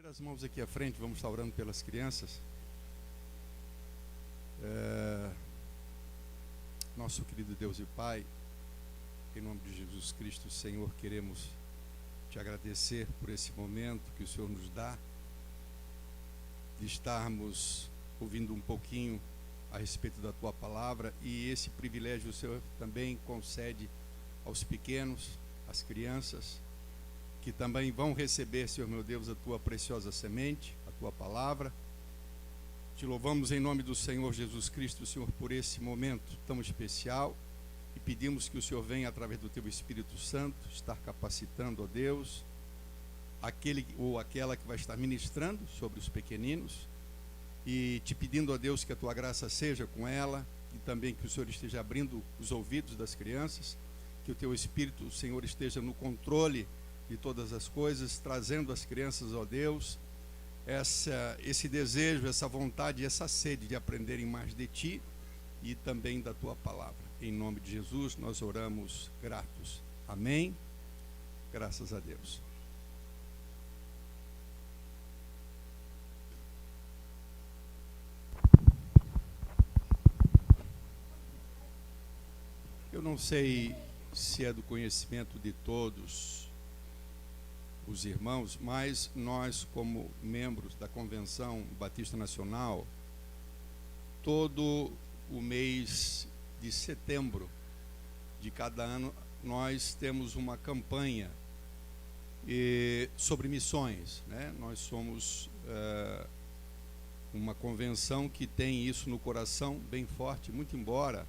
As mãos aqui à frente, vamos estar orando pelas crianças. Nosso querido Deus e Pai, em nome de Jesus Cristo, Senhor, queremos te agradecer por esse momento que o Senhor nos dá, de estarmos ouvindo um pouquinho a respeito da tua palavra, e esse privilégio o Senhor também concede aos pequenos, às crianças, que também vão receber, Senhor meu Deus, a tua preciosa semente, a tua palavra. Te louvamos em nome do Senhor Jesus Cristo, Senhor, por esse momento tão especial, e pedimos que o Senhor venha, através do teu Espírito Santo, estar capacitando, ó Deus, aquele ou aquela que vai estar ministrando sobre os pequeninos, e te pedindo, ó Deus, que a tua graça seja com ela, e também que o Senhor esteja abrindo os ouvidos das crianças, que o teu Espírito, o Senhor, esteja no controle de todas as coisas, trazendo às crianças, ó Deus, esse desejo, essa vontade, essa sede de aprenderem mais de Ti e também da Tua palavra. Em nome de Jesus, nós oramos gratos. Amém? Graças a Deus. Eu não sei se é do conhecimento de todos os irmãos, mas nós, como membros da Convenção Batista Nacional, todo o mês de setembro de cada ano, nós temos uma campanha sobre missões, né? Nós somos uma convenção que tem isso no coração bem forte, muito embora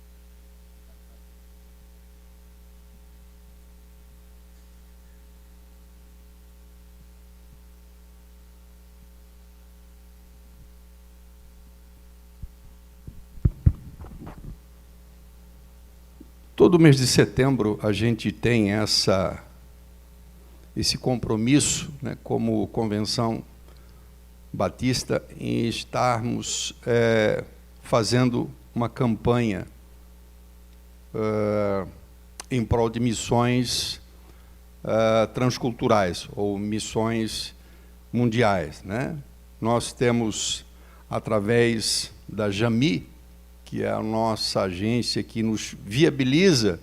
todo mês de setembro a gente tem esse compromisso, né, como Convenção Batista, em estarmos fazendo uma campanha em prol de missões transculturais ou missões mundiais, né? Nós temos, através da JAMI, que é a nossa agência que nos viabiliza,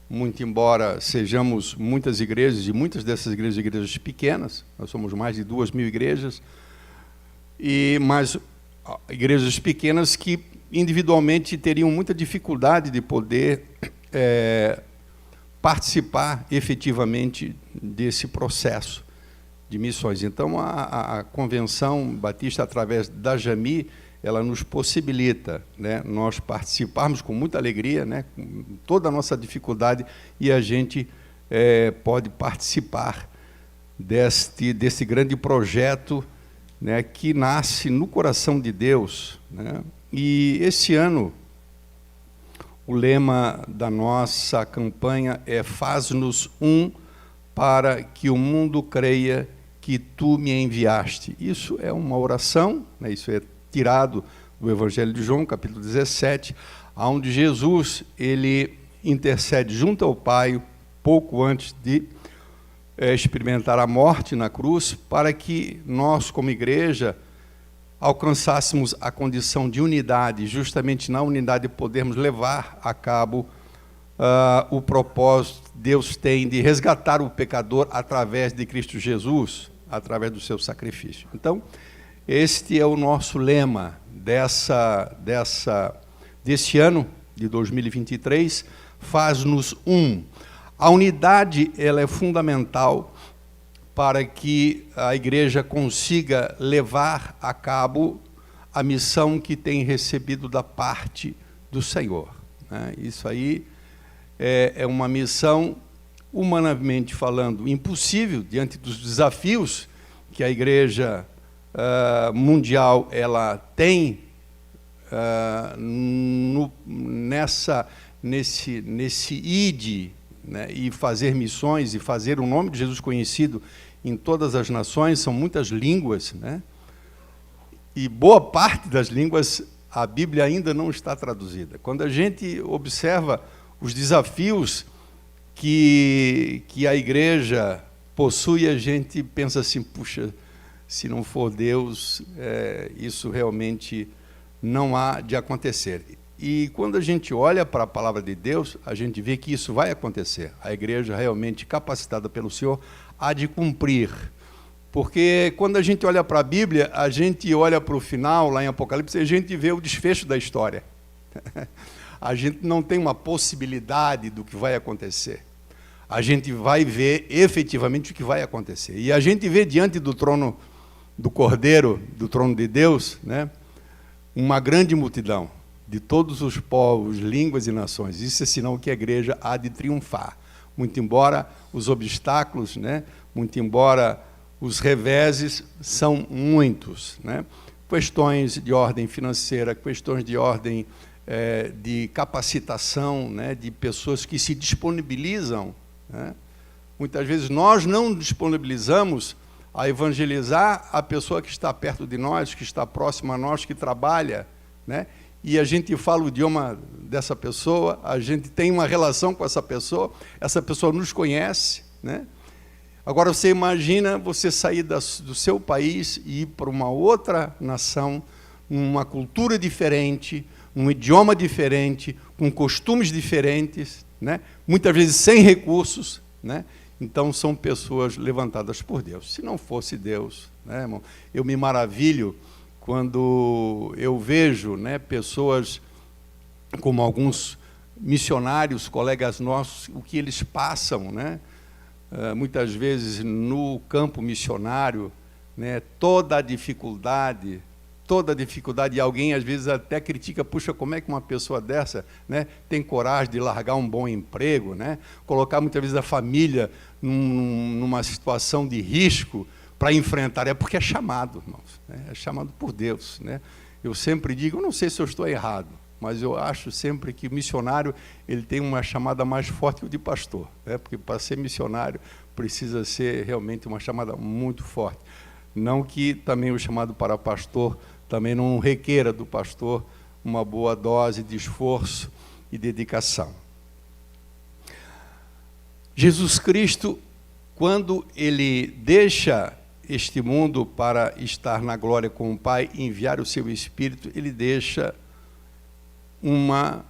muito embora sejamos muitas igrejas, e muitas dessas igrejas pequenas, nós somos mais de 2.000 igrejas, mas igrejas pequenas que individualmente teriam muita dificuldade de poder participar efetivamente desse processo de missões. Então, a Convenção Batista, através da JAMI, ela nos possibilita, né, nós participarmos com muita alegria, né, com toda a nossa dificuldade, e a gente pode participar desse grande projeto, né, que nasce no coração de Deus, né? E esse ano, o lema da nossa campanha é "Faz-nos um para que o mundo creia que Tu me enviaste". Isso é uma oração, né, isso é tirado do Evangelho de João, capítulo 17, onde Jesus ele intercede junto ao Pai, pouco antes de experimentar a morte na cruz, para que nós, como igreja, alcançássemos a condição de unidade, justamente na unidade podermos levar a cabo o propósito que Deus tem de resgatar o pecador através de Cristo Jesus, através do seu sacrifício. Então, este é o nosso lema desse ano de 2023, "Faz-nos um". A unidade ela é fundamental para que a igreja consiga levar a cabo a missão que tem recebido da parte do Senhor, né? Isso aí é uma missão, humanamente falando, impossível diante dos desafios que a igreja mundial ela tem nesse ide, né, e fazer missões e fazer o nome de Jesus conhecido em todas as nações. São muitas línguas, né? E boa parte das línguas a Bíblia ainda não está traduzida. Quando a gente observa os desafios que a igreja possui, a gente pensa assim, puxa, Se não for Deus, isso realmente não há de acontecer. E quando a gente olha para a palavra de Deus, a gente vê que isso vai acontecer. A igreja realmente capacitada pelo Senhor há de cumprir. Porque quando a gente olha para a Bíblia, a gente olha para o final, lá em Apocalipse, e a gente vê o desfecho da história. A gente não tem uma possibilidade do que vai acontecer. A gente vai ver efetivamente o que vai acontecer. E a gente vê diante do trono do Cordeiro, do trono de Deus, né, uma grande multidão de todos os povos, línguas e nações. Isso é sinal que a igreja há de triunfar. Muito embora os obstáculos, né, muito embora os reveses são muitos, né? Questões de ordem financeira, questões de ordem de capacitação, né, de pessoas que se disponibilizam, né? Muitas vezes nós não disponibilizamos a evangelizar a pessoa que está perto de nós, que está próxima a nós, que trabalha, né? E a gente fala o idioma dessa pessoa, a gente tem uma relação com essa pessoa nos conhece, né? Agora, você imagina você sair do seu país e ir para uma outra nação, uma cultura diferente, um idioma diferente, com costumes diferentes, né? Muitas vezes sem recursos, né? Então, são pessoas levantadas por Deus. Se não fosse Deus, né, irmão? Eu me maravilho quando eu vejo, né, pessoas como alguns missionários, colegas nossos, o que eles passam, né? Muitas vezes no campo missionário, né, toda a dificuldade, e alguém às vezes até critica, puxa, como é que uma pessoa dessa, né, tem coragem de largar um bom emprego, né, colocar muitas vezes a família numa situação de risco para enfrentar, é porque é chamado, irmãos, né, é chamado por Deus, né. Eu sempre digo, eu não sei se eu estou errado, mas eu acho sempre que o missionário ele tem uma chamada mais forte que o de pastor, né? Porque para ser missionário precisa ser realmente uma chamada muito forte. Não que também o chamado para pastor também não requeira do pastor uma boa dose de esforço e dedicação. Jesus Cristo, quando ele deixa este mundo para estar na glória com o Pai e enviar o seu Espírito, ele deixa uma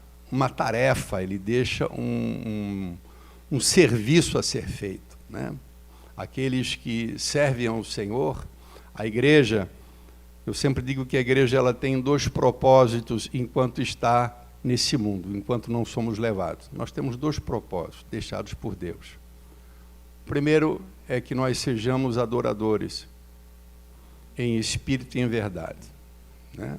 tarefa, ele deixa um serviço a ser feito, né? Aqueles que servem ao Senhor, a igreja, eu sempre digo que a igreja ela tem dois propósitos enquanto está nesse mundo, enquanto não somos levados. Nós temos dois propósitos deixados por Deus. O primeiro é que nós sejamos adoradores, em espírito e em verdade, né?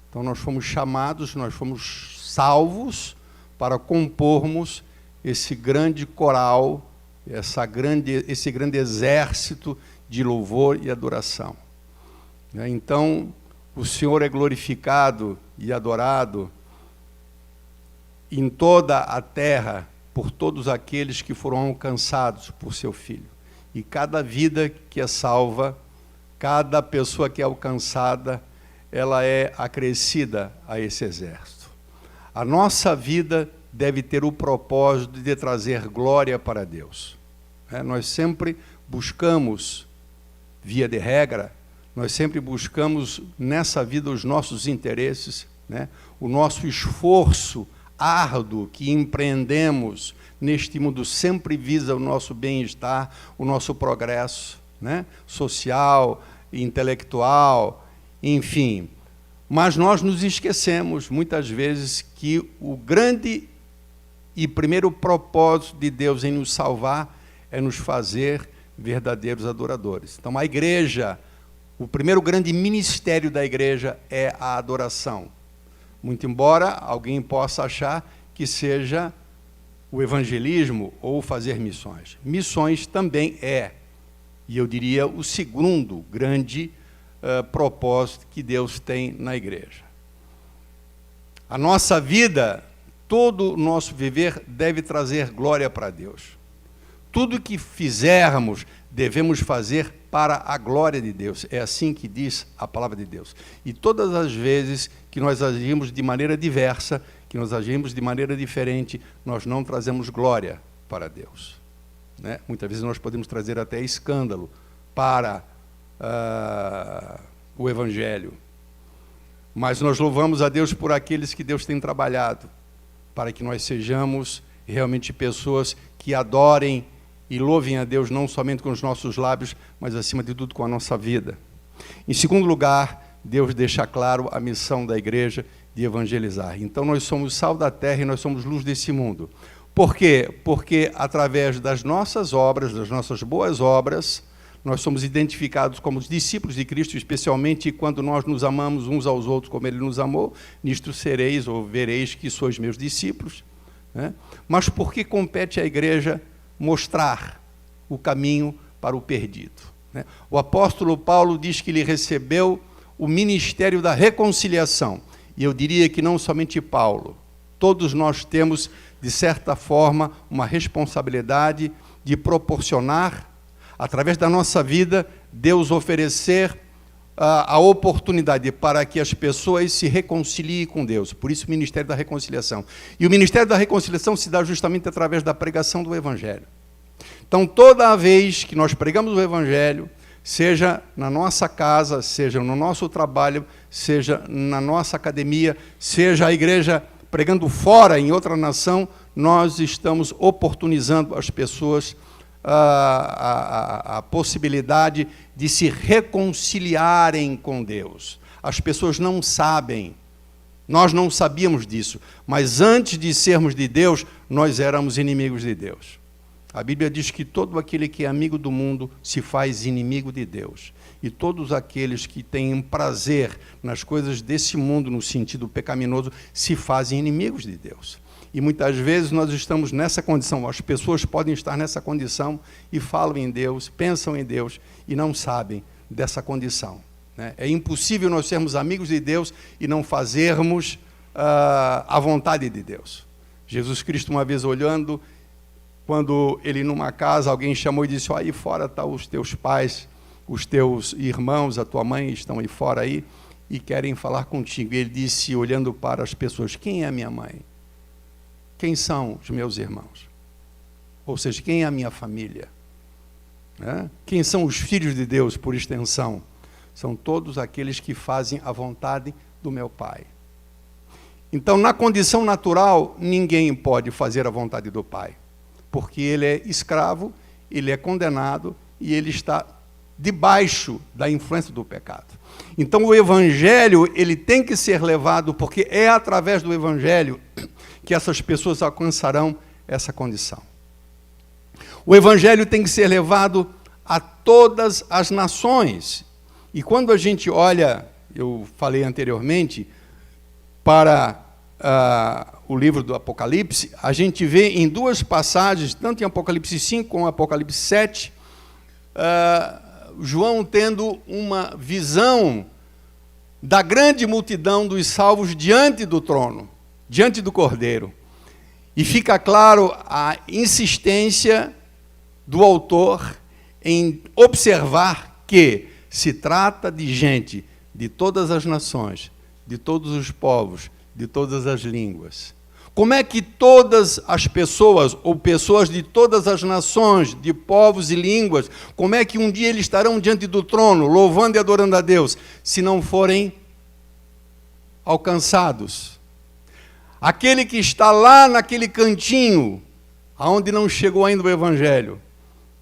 Então, nós fomos chamados, nós fomos salvos para compormos esse grande coral, esse grande exército de louvor e adoração. Então, o Senhor é glorificado e adorado em toda a terra por todos aqueles que foram alcançados por seu Filho. E cada vida que é salva, cada pessoa que é alcançada, ela é acrescida a esse exército. A nossa vida deve ter o propósito de trazer glória para Deus. Nós sempre buscamos, via de regra, nós sempre buscamos nessa vida os nossos interesses, né? O nosso esforço árduo que empreendemos neste mundo sempre visa o nosso bem-estar, o nosso progresso, né? Social, intelectual, enfim. Mas nós nos esquecemos, muitas vezes, que o grande e primeiro propósito de Deus em nos salvar é nos fazer verdadeiros adoradores. Então, a igreja, o primeiro grande ministério da igreja é a adoração. Muito embora alguém possa achar que seja o evangelismo ou fazer missões. Missões também é, e eu diria, o segundo grande propósito que Deus tem na igreja. A nossa vida, todo o nosso viver deve trazer glória para Deus. Tudo que fizermos, devemos fazer para a glória de Deus. É assim que diz a palavra de Deus. E todas as vezes que nós agimos de maneira diversa, que nós agimos de maneira diferente, nós não trazemos glória para Deus, né? Muitas vezes nós podemos trazer até escândalo para o Evangelho. Mas nós louvamos a Deus por aqueles que Deus tem trabalhado, para que nós sejamos realmente pessoas que adorem e louvem a Deus não somente com os nossos lábios, mas acima de tudo com a nossa vida. Em segundo lugar, Deus deixa claro a missão da igreja de evangelizar. Então nós somos sal da terra e nós somos luz desse mundo. Por quê? Porque através das nossas obras, das nossas boas obras, nós somos identificados como os discípulos de Cristo, especialmente quando nós nos amamos uns aos outros como Ele nos amou. Nisto sereis ou vereis que sois meus discípulos. Né? Mas por que compete à igreja mostrar o caminho para o perdido? Né? O apóstolo Paulo diz que ele recebeu o ministério da reconciliação. E eu diria que não somente Paulo, todos nós temos, de certa forma, uma responsabilidade de proporcionar, através da nossa vida, Deus oferecer a oportunidade para que as pessoas se reconciliem com Deus. Por isso o Ministério da Reconciliação. E o Ministério da Reconciliação se dá justamente através da pregação do Evangelho. Então, toda vez que nós pregamos o Evangelho, seja na nossa casa, seja no nosso trabalho, seja na nossa academia, seja a igreja pregando fora, em outra nação, nós estamos oportunizando as pessoas a possibilidade de se reconciliarem com Deus. As pessoas não sabem, nós não sabíamos disso, mas antes de sermos de Deus, nós éramos inimigos de Deus. A Bíblia diz que todo aquele que é amigo do mundo se faz inimigo de Deus. E todos aqueles que têm prazer nas coisas desse mundo, no sentido pecaminoso, se fazem inimigos de Deus. E muitas vezes nós estamos nessa condição, as pessoas podem estar nessa condição e falam em Deus, pensam em Deus e não sabem dessa condição. Né? É impossível nós sermos amigos de Deus e não fazermos a vontade de Deus. Jesus Cristo, uma vez olhando, quando ele numa casa, alguém chamou e disse, aí fora estão os teus pais, os teus irmãos, a tua mãe estão aí fora aí e querem falar contigo. E ele disse, olhando para as pessoas, quem é a minha mãe? Quem são os meus irmãos? Ou seja, quem é a minha família? Né? Quem são os filhos de Deus, por extensão? São todos aqueles que fazem a vontade do meu Pai. Então, na condição natural, ninguém pode fazer a vontade do Pai, porque ele é escravo, ele é condenado e ele está debaixo da influência do pecado. Então, o Evangelho ele tem que ser levado, porque é através do Evangelho que essas pessoas alcançarão essa condição. O Evangelho tem que ser levado a todas as nações. E quando a gente olha, eu falei anteriormente, para o livro do Apocalipse, a gente vê em duas passagens, tanto em Apocalipse 5 como em Apocalipse 7, João tendo uma visão da grande multidão dos salvos diante do trono, diante do Cordeiro. E fica claro a insistência do autor em observar que se trata de gente de todas as nações, de todos os povos, de todas as línguas. Como é que todas as pessoas, ou pessoas de todas as nações, de povos e línguas, como é que um dia eles estarão diante do trono, louvando e adorando a Deus, se não forem alcançados? Aquele que está lá naquele cantinho, aonde não chegou ainda o Evangelho,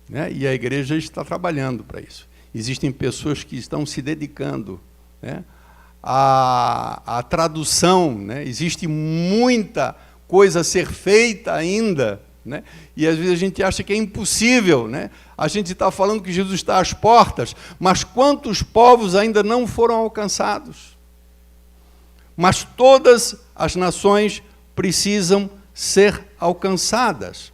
né? E a igreja está trabalhando para isso. Existem pessoas que estão se dedicando, né? A tradução, né? Existe muita coisa a ser feita ainda, né? E às vezes a gente acha que é impossível, né? A gente está falando que Jesus está às portas, mas quantos povos ainda não foram alcançados? Mas todas as nações precisam ser alcançadas.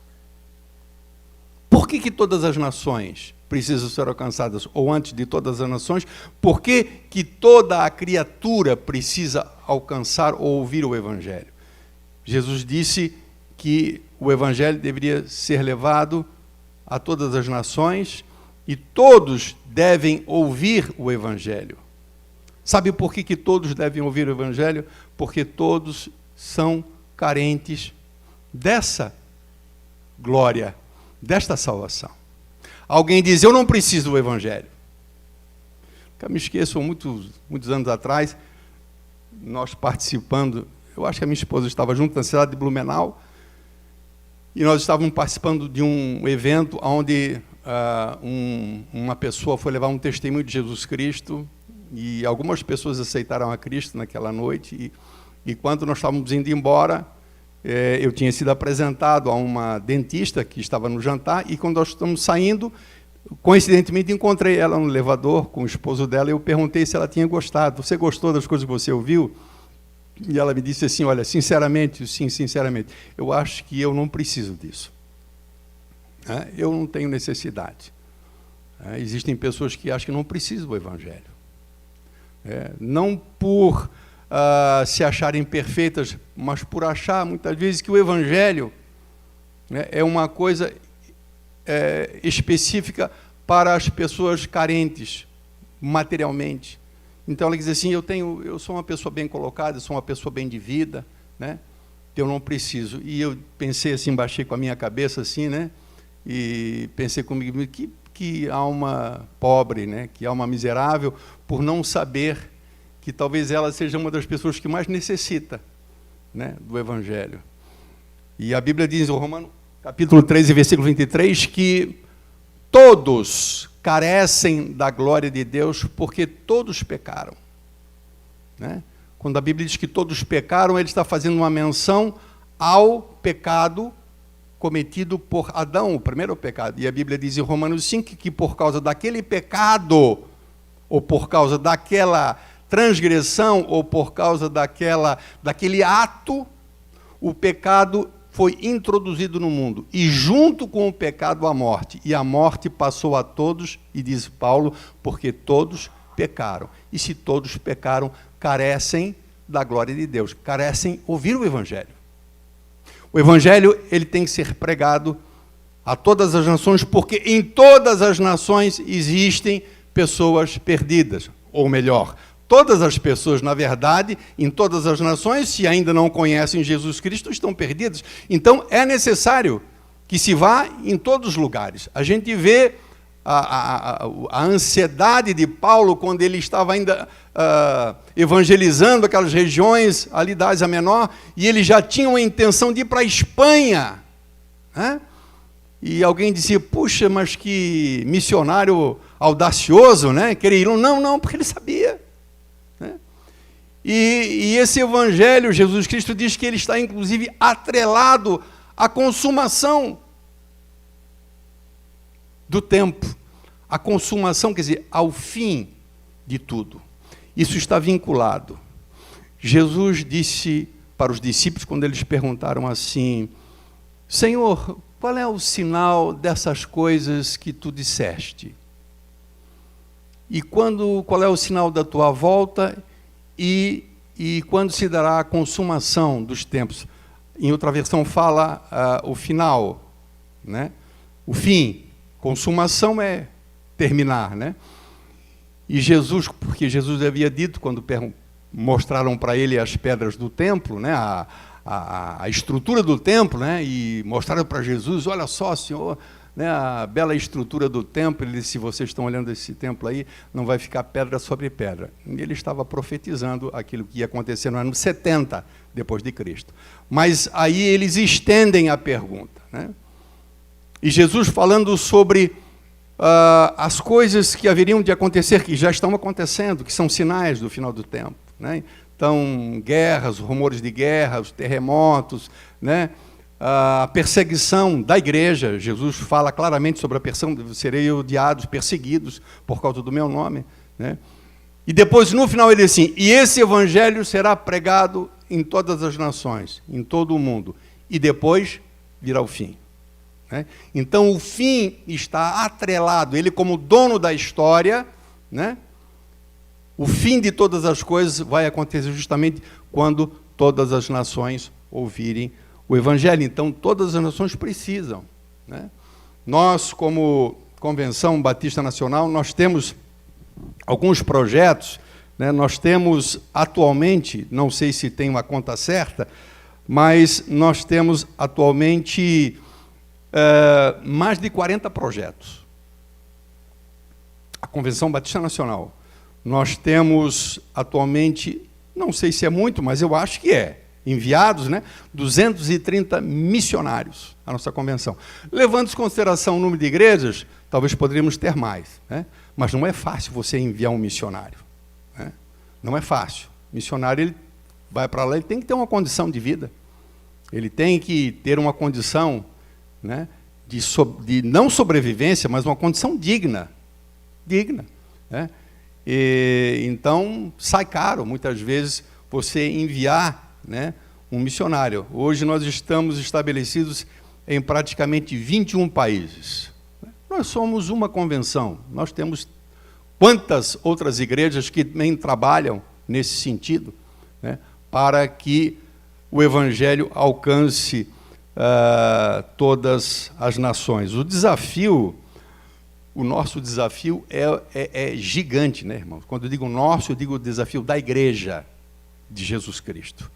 Por que todas as nações precisam ser alcançadas? Ou antes de todas as nações, por que toda a criatura precisa alcançar ou ouvir o Evangelho? Jesus disse que o Evangelho deveria ser levado a todas as nações e todos devem ouvir o Evangelho. Sabe por que todos devem ouvir o Evangelho? Porque todos são carentes dessa glória, desta salvação. Alguém diz, eu não preciso do Evangelho. nunca me esqueço, muitos anos atrás, nós participando, eu acho que a minha esposa estava junto na cidade de Blumenau, e nós estávamos participando de um evento onde uma pessoa foi levar um testemunho de Jesus Cristo, e algumas pessoas aceitaram a Cristo naquela noite, e quando nós estávamos indo embora, eu tinha sido apresentado a uma dentista que estava no jantar, e quando nós estamos saindo, coincidentemente encontrei ela no elevador com o esposo dela, e eu perguntei se ela tinha gostado. Você gostou das coisas que você ouviu? E ela me disse assim, olha, sinceramente, sim, sinceramente, eu acho que eu não preciso disso. Eu não tenho necessidade. Existem pessoas que acham que não precisam do Evangelho. Não por se acharem perfeitas, mas por achar, muitas vezes, que o Evangelho é uma coisa específica para as pessoas carentes, materialmente. Então, ela diz assim, eu sou uma pessoa bem colocada, eu sou uma pessoa bem de vida, né? Eu não preciso. E eu pensei assim, baixei com a minha cabeça assim, né? E pensei comigo, que alma pobre, né? Que alma miserável, por não saber que talvez ela seja uma das pessoas que mais necessita, né, do Evangelho. E a Bíblia diz, em Romanos, capítulo 13, versículo 23, que todos carecem da glória de Deus, porque todos pecaram. Né? Quando a Bíblia diz que todos pecaram, ele está fazendo uma menção ao pecado cometido por Adão, o primeiro pecado. E a Bíblia diz em Romanos 5 que por causa daquele pecado, ou por causa daquela transgressão, ou por causa daquele ato, o pecado foi introduzido no mundo, e junto com o pecado a morte, e a morte passou a todos, e diz Paulo, porque todos pecaram, e se todos pecaram, carecem da glória de Deus, carecem ouvir o Evangelho. O Evangelho, ele tem que ser pregado a todas as nações, porque em todas as nações existem pessoas perdidas, ou melhor, todas as pessoas, na verdade, em todas as nações, se ainda não conhecem Jesus Cristo, estão perdidas. Então, é necessário que se vá em todos os lugares. A gente vê a ansiedade de Paulo, quando ele estava ainda evangelizando aquelas regiões ali da Ásia Menor, e ele já tinha uma intenção de ir para a Espanha. Né? E alguém dizia, puxa, mas que missionário audacioso, né? Queria ir. Não, porque ele sabia. E esse Evangelho, Jesus Cristo diz que ele está, inclusive, atrelado à consumação do tempo. A consumação, quer dizer, ao fim de tudo. Isso está vinculado. Jesus disse para os discípulos, quando eles perguntaram assim, Senhor, qual é o sinal dessas coisas que tu disseste? E qual é o sinal da tua volta? E quando se dará a consumação dos tempos? Em outra versão fala o final, né? O fim. Consumação é terminar, né? E Jesus, porque Jesus havia dito, quando mostraram para ele as pedras do templo, né? A estrutura do templo, né? E mostraram para Jesus, olha só, Senhor, né, a bela estrutura do templo. Ele disse, se vocês estão olhando esse templo aí, não vai ficar pedra sobre pedra. E ele estava profetizando aquilo que ia acontecer no ano 70 depois de Cristo. Mas aí eles estendem a pergunta, né? E Jesus falando sobre as coisas que haveriam de acontecer, que já estão acontecendo, que são sinais do final do tempo, né? Então, guerras, rumores de guerras, terremotos, né? A perseguição da igreja. Jesus fala claramente sobre a perseguição, serei odiados, perseguidos por causa do meu nome, né? E depois, no final, ele diz assim, e esse evangelho será pregado em todas as nações, em todo o mundo, e depois virá o fim. Né? Então, o fim está atrelado, ele como dono da história, né? O fim de todas as coisas vai acontecer justamente quando todas as nações ouvirem o Evangelho. Então, todas as nações precisam. Né? Nós, como Convenção Batista Nacional, nós temos alguns projetos, né? Nós temos atualmente, não sei se tem uma conta certa, mas nós temos atualmente mais de 40 projetos. A Convenção Batista Nacional. Nós temos atualmente, não sei se é muito, mas eu acho que enviados, 230 missionários à nossa convenção. Levando em consideração o número de igrejas, talvez poderíamos ter mais, mas não é fácil você enviar um missionário. Não é fácil. O missionário, ele vai para lá, ele tem que ter uma condição de vida. Ele tem que ter uma condição, de não sobrevivência, mas uma condição digna. Então, sai caro, muitas vezes, você enviar um missionário. Hoje nós estamos estabelecidos em praticamente 21 países. Nós somos uma convenção. Nós temos quantas outras igrejas que também trabalham nesse sentido, para que o Evangelho alcance todas as nações. O nosso desafio é gigante, irmãos? Quando eu digo nosso, eu digo o desafio da igreja de Jesus Cristo.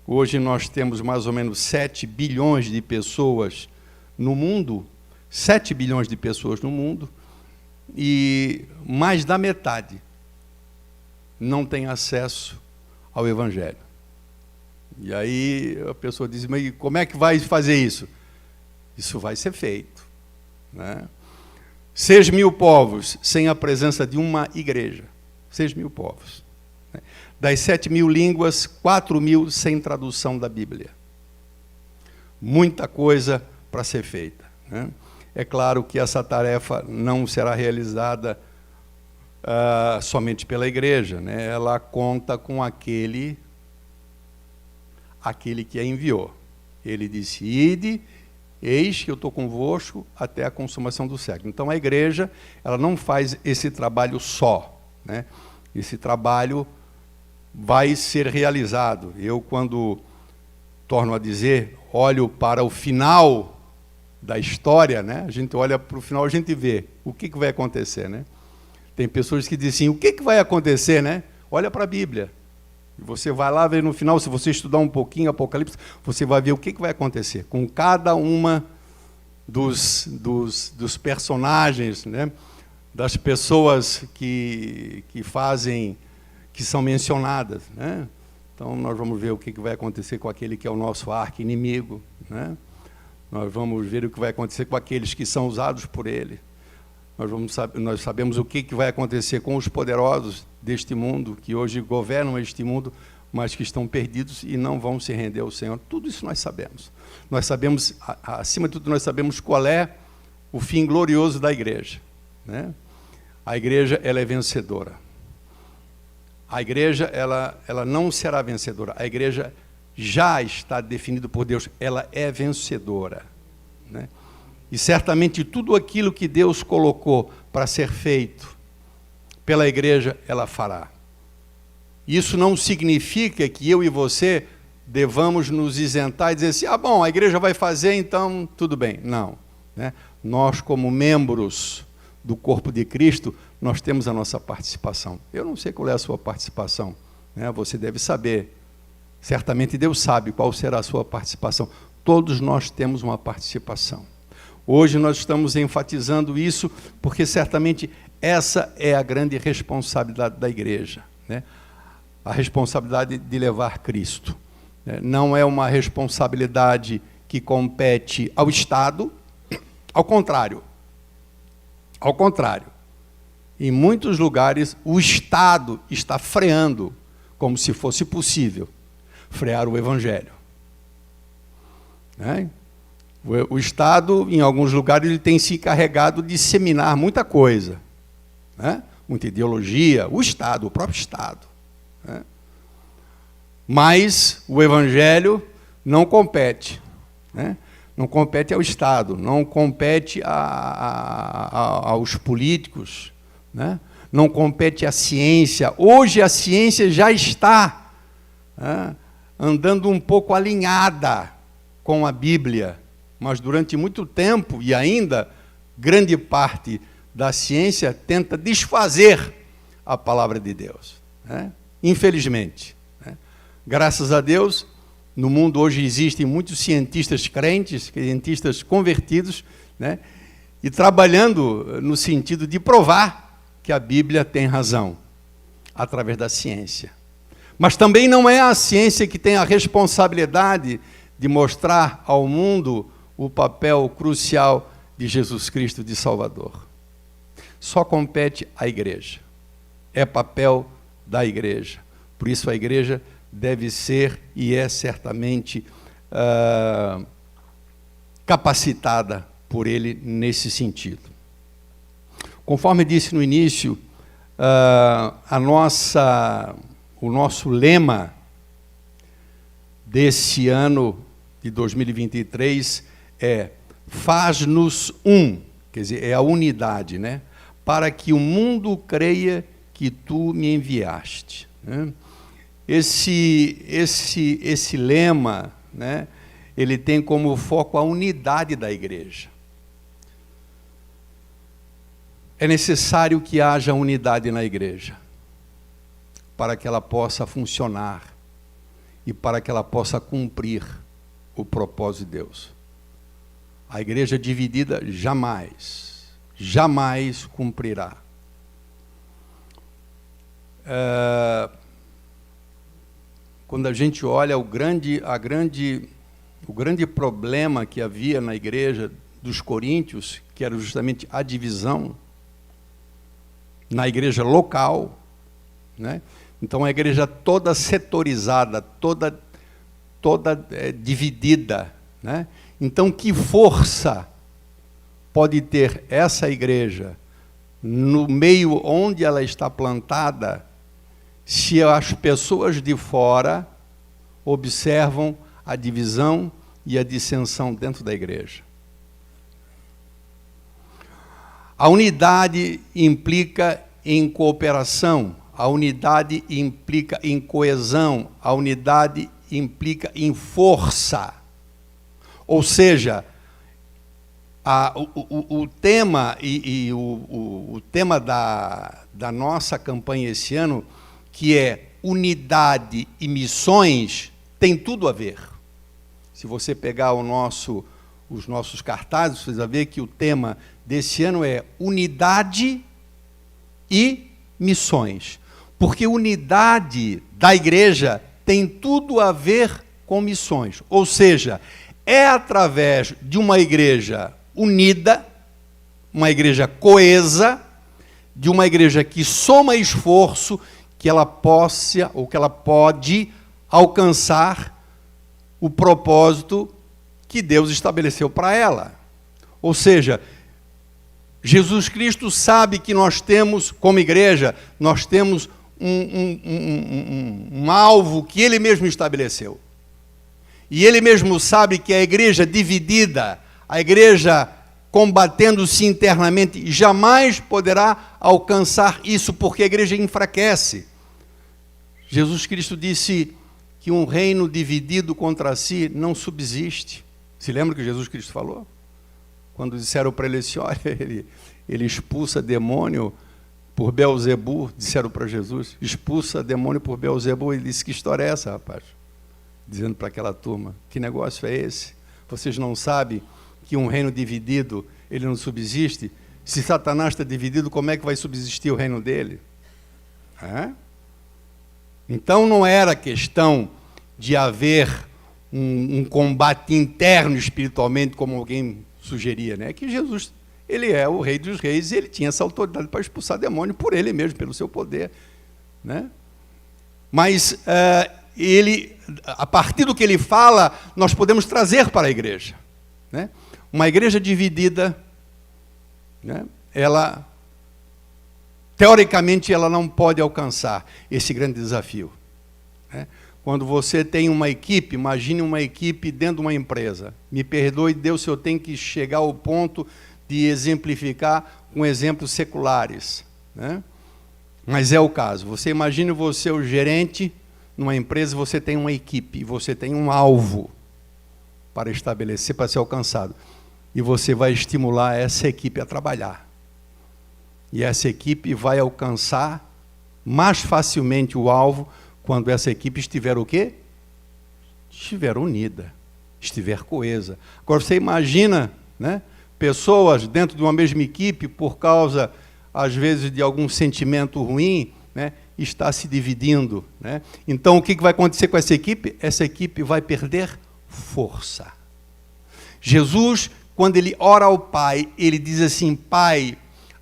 Hoje nós temos mais ou menos 7 bilhões de pessoas no mundo, 7 bilhões de pessoas no mundo, e mais da metade não tem acesso ao Evangelho. E aí a pessoa diz, mas como é que vai fazer isso? Isso vai ser feito. 6 mil povos sem a presença de uma igreja. 6 mil povos. Das 7 mil línguas, 4 mil sem tradução da Bíblia. Muita coisa para ser feita. É claro que essa tarefa não será realizada somente pela igreja. Ela conta com aquele que a enviou. Ele disse, ide, eis que eu estou convosco até a consumação do século. Então, a igreja, ela não faz esse trabalho só. Esse trabalho vai ser realizado. Eu, quando, torno a dizer, olho para o final da história, a gente olha para o final, a gente vê o que vai acontecer. Tem pessoas que dizem, o que vai acontecer? Olha para a Bíblia. E você vai lá ver no final, se você estudar um pouquinho Apocalipse, você vai ver o que vai acontecer com cada uma dos personagens, das pessoas que fazem, que são mencionadas. Então, nós vamos ver o que vai acontecer com aquele que é o nosso arqui-inimigo. Nós vamos ver o que vai acontecer com aqueles que são usados por ele. Nós sabemos o que vai acontecer com os poderosos deste mundo, que hoje governam este mundo, mas que estão perdidos e não vão se render ao Senhor. Tudo isso nós sabemos. Nós sabemos, acima de tudo, nós sabemos qual é o fim glorioso da igreja. A igreja, ela é vencedora. A igreja, ela não será vencedora. A igreja já está definida por Deus. Ela é vencedora. E certamente tudo aquilo que Deus colocou para ser feito pela igreja, ela fará. Isso não significa que eu e você devamos nos isentar e dizer assim, bom, a igreja vai fazer, então tudo bem. Não. Nós, como membros do corpo de Cristo, nós temos a nossa participação. Eu não sei qual é a sua participação. Você deve saber. Certamente Deus sabe qual será a sua participação. Todos nós temos uma participação. Hoje nós estamos enfatizando isso, porque certamente essa é a grande responsabilidade da igreja. A responsabilidade de levar Cristo. Não é uma responsabilidade que compete ao Estado, ao contrário. Ao contrário. Em muitos lugares, o Estado está freando, como se fosse possível, frear o Evangelho. O Estado, em alguns lugares, ele tem se encarregado de disseminar muita coisa, muita ideologia, o Estado, o próprio Estado. Mas o Evangelho não compete. Não compete ao Estado, não compete aos políticos, não compete à ciência. Hoje a ciência já está andando um pouco alinhada com a Bíblia, mas durante muito tempo, e ainda grande parte da ciência tenta desfazer a palavra de Deus. Infelizmente. Graças a Deus, no mundo hoje existem muitos cientistas crentes, cientistas convertidos, e trabalhando no sentido de provar que a Bíblia tem razão. através da ciência. Mas também não é a ciência que tem a responsabilidade de mostrar ao mundo o papel crucial de Jesus Cristo de Salvador. Só compete à igreja. É papel da igreja. Por isso a igreja deve ser e é certamente capacitada por ele nesse sentido. Conforme disse no início, o nosso lema desse ano de 2023 é faz-nos um, quer dizer, é a unidade, né? Para que o mundo creia que tu me enviaste. Né? Esse lema, né, ele tem como foco a unidade da igreja. É necessário que haja unidade na igreja, para que ela possa funcionar e para que ela possa cumprir o propósito de Deus. A igreja dividida jamais cumprirá. Quando a gente olha o grande problema que havia na igreja dos coríntios, que era justamente a divisão na igreja local, né? Então a igreja toda setorizada, toda dividida, né? Então que força pode ter essa igreja no meio onde ela está plantada, se as pessoas de fora observam a divisão e a dissensão dentro da igreja? A unidade implica em cooperação, a unidade implica em coesão, a unidade implica em força. Ou seja, o tema o tema da nossa campanha esse ano, que é unidade e missões, tem tudo a ver. Se você pegar os nossos cartazes, você vai ver que o tema desse ano é unidade e missões. Porque unidade da igreja tem tudo a ver com missões. Ou seja, é através de uma igreja unida, uma igreja coesa, de uma igreja que soma esforço, que ela possa, ou que ela pode alcançar o propósito que Deus estabeleceu para ela. Ou seja, Jesus Cristo sabe que nós temos, como igreja, nós temos um alvo que Ele mesmo estabeleceu. E Ele mesmo sabe que a igreja dividida, a igreja combatendo-se internamente, jamais poderá alcançar isso, porque a igreja enfraquece. Jesus Cristo disse que um reino dividido contra si não subsiste. Se lembra que Jesus Cristo falou? Quando disseram para ele assim, olha, ele expulsa demônio por Beelzebu, disseram para Jesus, expulsa demônio por Beelzebu. Ele disse, que história é essa, rapaz? Dizendo para aquela turma, que negócio é esse? Vocês não sabem que um reino dividido, ele não subsiste? Se Satanás está dividido, como é que vai subsistir o reino dele? Então não era questão de haver um combate interno espiritualmente, como alguém sugeria, né? Que Jesus, ele é o rei dos reis, e ele tinha essa autoridade para expulsar demônio por ele mesmo, pelo seu poder, né? Mas ele, a partir do que ele fala, nós podemos trazer para a igreja, né? Uma igreja dividida, né? Ela, teoricamente, ela não pode alcançar esse grande desafio, né? Quando você tem uma equipe, imagine uma equipe dentro de uma empresa. Me perdoe, Deus, se eu tenho que chegar ao ponto de exemplificar com exemplos seculares, né? Mas é o caso. Você imagine você, o gerente, numa empresa, você tem uma equipe, você tem um alvo para estabelecer, para ser alcançado. E você vai estimular essa equipe a trabalhar. E essa equipe vai alcançar mais facilmente o alvo quando essa equipe estiver o quê? Estiver unida, estiver coesa. Agora você imagina, né, pessoas dentro de uma mesma equipe, por causa, às vezes, de algum sentimento ruim, né, está se dividindo, né? Então, o que vai acontecer com essa equipe? Essa equipe vai perder força. Jesus, quando ele ora ao Pai, ele diz assim: Pai,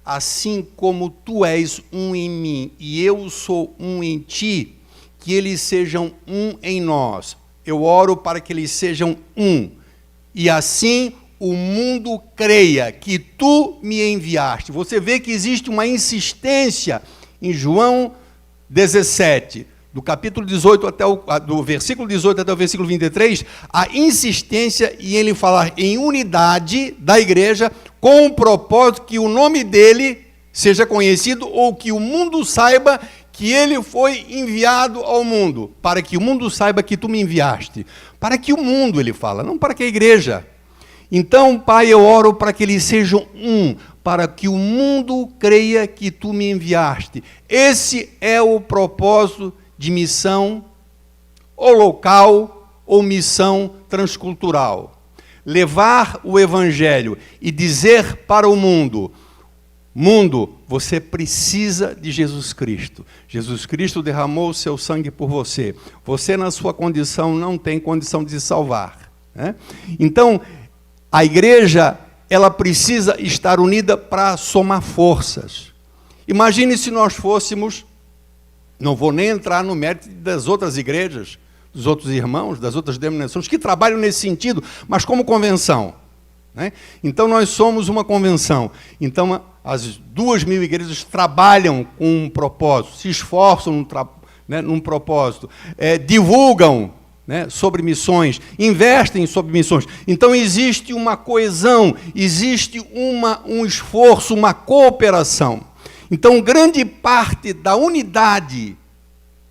assim como tu és um em mim e eu sou um em ti, que eles sejam um em nós. Eu oro para que eles sejam um. E assim o mundo creia que tu me enviaste. Você vê que existe uma insistência em João 17, do capítulo 18 do versículo 18 até o versículo 23, a insistência em ele falar em unidade da igreja, com o propósito que o nome dele seja conhecido, ou que o mundo saiba que ele foi enviado ao mundo, para que o mundo saiba que tu me enviaste. Para que o mundo, ele fala, não para que a igreja. Então, Pai, eu oro para que eles sejam um, para que o mundo creia que tu me enviaste. Esse é o propósito de missão ou local ou missão transcultural. Levar o evangelho e dizer para o mundo: mundo, você precisa de Jesus Cristo. Jesus Cristo derramou o seu sangue por você. Você, na sua condição, não tem condição de se salvar, né? Então, a igreja, ela precisa estar unida para somar forças. Imagine se nós fôssemos, não vou nem entrar no mérito das outras igrejas, dos outros irmãos, das outras denominações, que trabalham nesse sentido, mas como convenção, né? Então, nós somos uma convenção. Então, as 2.000 igrejas trabalham com um propósito, se esforçam num propósito, divulgam, né, sobre missões, investem sobre missões. Então, existe uma coesão, existe um esforço, uma cooperação. Então, grande parte da unidade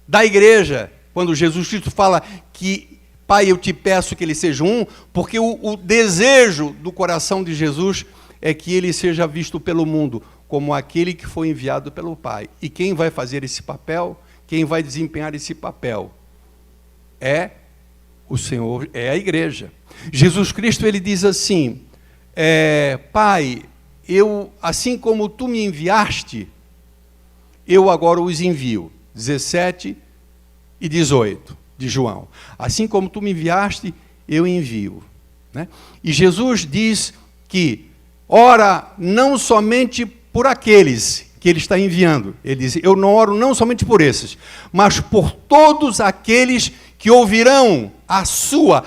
da igreja, quando Jesus Cristo fala que, Pai, eu te peço que eles sejam um, porque o desejo do coração de Jesus é que ele seja visto pelo mundo como aquele que foi enviado pelo Pai. E quem vai fazer esse papel, quem vai desempenhar esse papel, é o Senhor, é a igreja. Jesus Cristo, ele diz assim: Pai, assim como tu me enviaste, eu agora os envio. 17 e 18 de João. Assim como tu me enviaste, eu envio, né? E Jesus diz que ora não somente por aqueles que ele está enviando. Ele diz: eu não oro não somente por esses, mas por todos aqueles que ouvirão a sua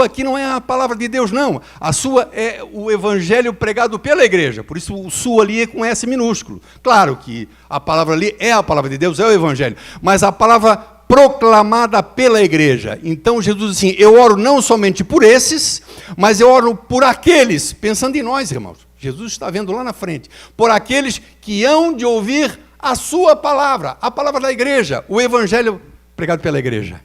aqui não é a palavra de Deus, não. A sua é o evangelho pregado pela igreja. Por isso o sua ali é com S minúsculo. Claro que a palavra ali é a palavra de Deus, é o evangelho. Mas a palavra proclamada pela igreja. Então Jesus diz assim: eu oro não somente por esses, mas eu oro por aqueles, pensando em nós, irmãos. Jesus está vendo lá na frente. Por aqueles que hão de ouvir a sua palavra, a palavra da igreja, o evangelho pregado pela igreja.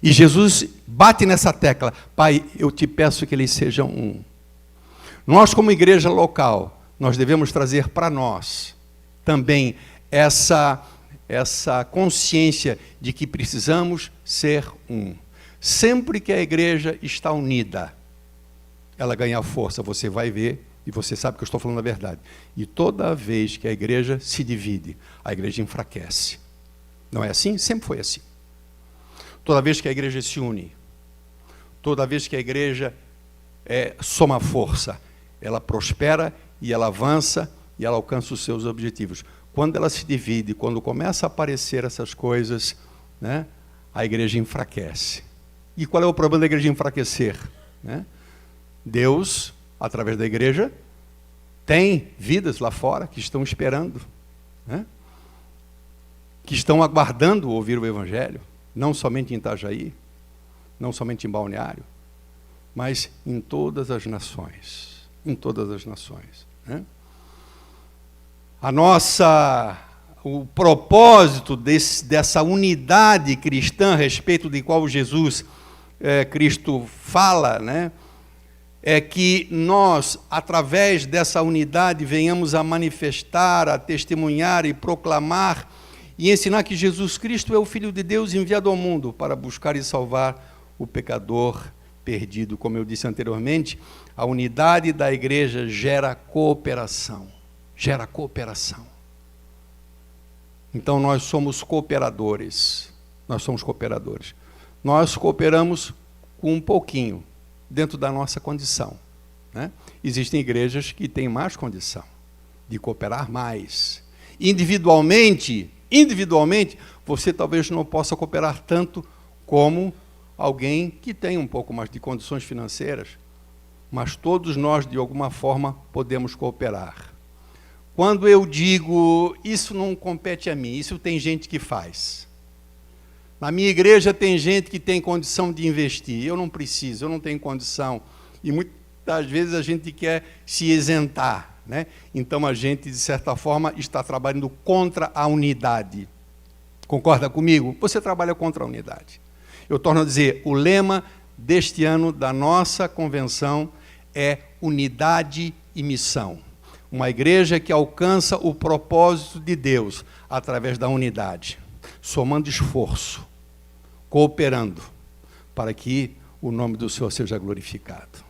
E Jesus bate nessa tecla: Pai, eu te peço que eles sejam um. Nós, como igreja local, nós devemos trazer para nós também essa consciência de que precisamos ser um. Sempre que a igreja está unida, ela ganha força. Você vai ver, e você sabe que eu estou falando a verdade. E toda vez que a igreja se divide, a igreja enfraquece. Não é assim? Sempre foi assim. Toda vez que a igreja se une, toda vez que a igreja soma força, ela prospera e ela avança e ela alcança os seus objetivos. Quando ela se divide, quando começa a aparecer essas coisas, né, a igreja enfraquece. E qual é o problema da igreja enfraquecer, né? Deus, através da igreja, tem vidas lá fora que estão esperando, né, que estão aguardando ouvir o evangelho. Não somente em Itajaí, não somente em Balneário, mas em todas as nações. Em todas as nações, né? O propósito dessa unidade cristã, a respeito de qual Jesus Cristo fala, né, é que nós, através dessa unidade, venhamos a manifestar, a testemunhar e proclamar e ensinar que Jesus Cristo é o Filho de Deus enviado ao mundo para buscar e salvar o pecador perdido. Como eu disse anteriormente, a unidade da igreja gera cooperação. Gera cooperação. Então, nós somos cooperadores. Nós somos cooperadores. Nós cooperamos com um pouquinho, dentro da nossa condição, né? Existem igrejas que têm mais condição de cooperar mais. Individualmente, você talvez não possa cooperar tanto como alguém que tem um pouco mais de condições financeiras, mas todos nós, de alguma forma, podemos cooperar. Quando eu digo, isso não compete a mim, isso tem gente que faz. Na minha igreja tem gente que tem condição de investir, eu não preciso, eu não tenho condição. E muitas vezes a gente quer se isentar, né? Então a gente, de certa forma, está trabalhando contra a unidade. Concorda comigo? Você trabalha contra a unidade. Eu torno a dizer, o lema deste ano da nossa convenção é unidade e missão. Uma igreja que alcança o propósito de Deus através da unidade, somando esforço, cooperando, para que o nome do Senhor seja glorificado.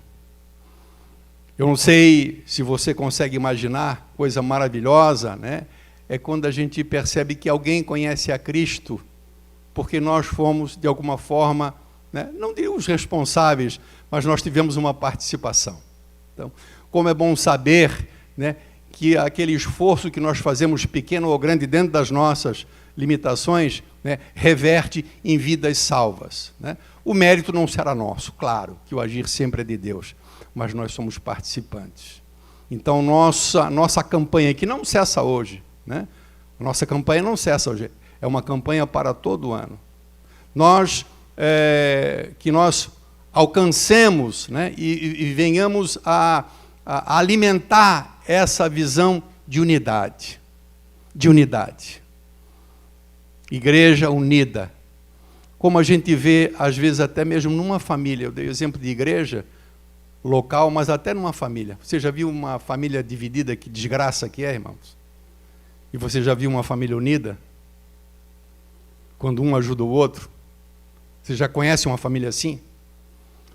Eu não sei se você consegue imaginar, coisa maravilhosa, né? É quando a gente percebe que alguém conhece a Cristo, porque nós fomos, de alguma forma, né, não digo os responsáveis, mas nós tivemos uma participação. Então, como é bom saber, né, que aquele esforço que nós fazemos, pequeno ou grande, dentro das nossas limitações, né, reverte em vidas salvas, né? O mérito não será nosso, claro, que o agir sempre é de Deus, mas nós somos participantes. Então, nossa campanha, que não cessa hoje, né? A nossa campanha não cessa hoje, é uma campanha para todo ano. Que nós alcancemos, né, e venhamos a alimentar essa visão de unidade. De unidade. Igreja unida. Como a gente vê, às vezes, até mesmo numa família. Eu dei o exemplo de igreja local, mas até numa família. Você já viu uma família dividida, que desgraça que é, irmãos? E você já viu uma família unida? Quando um ajuda o outro? Você já conhece uma família assim?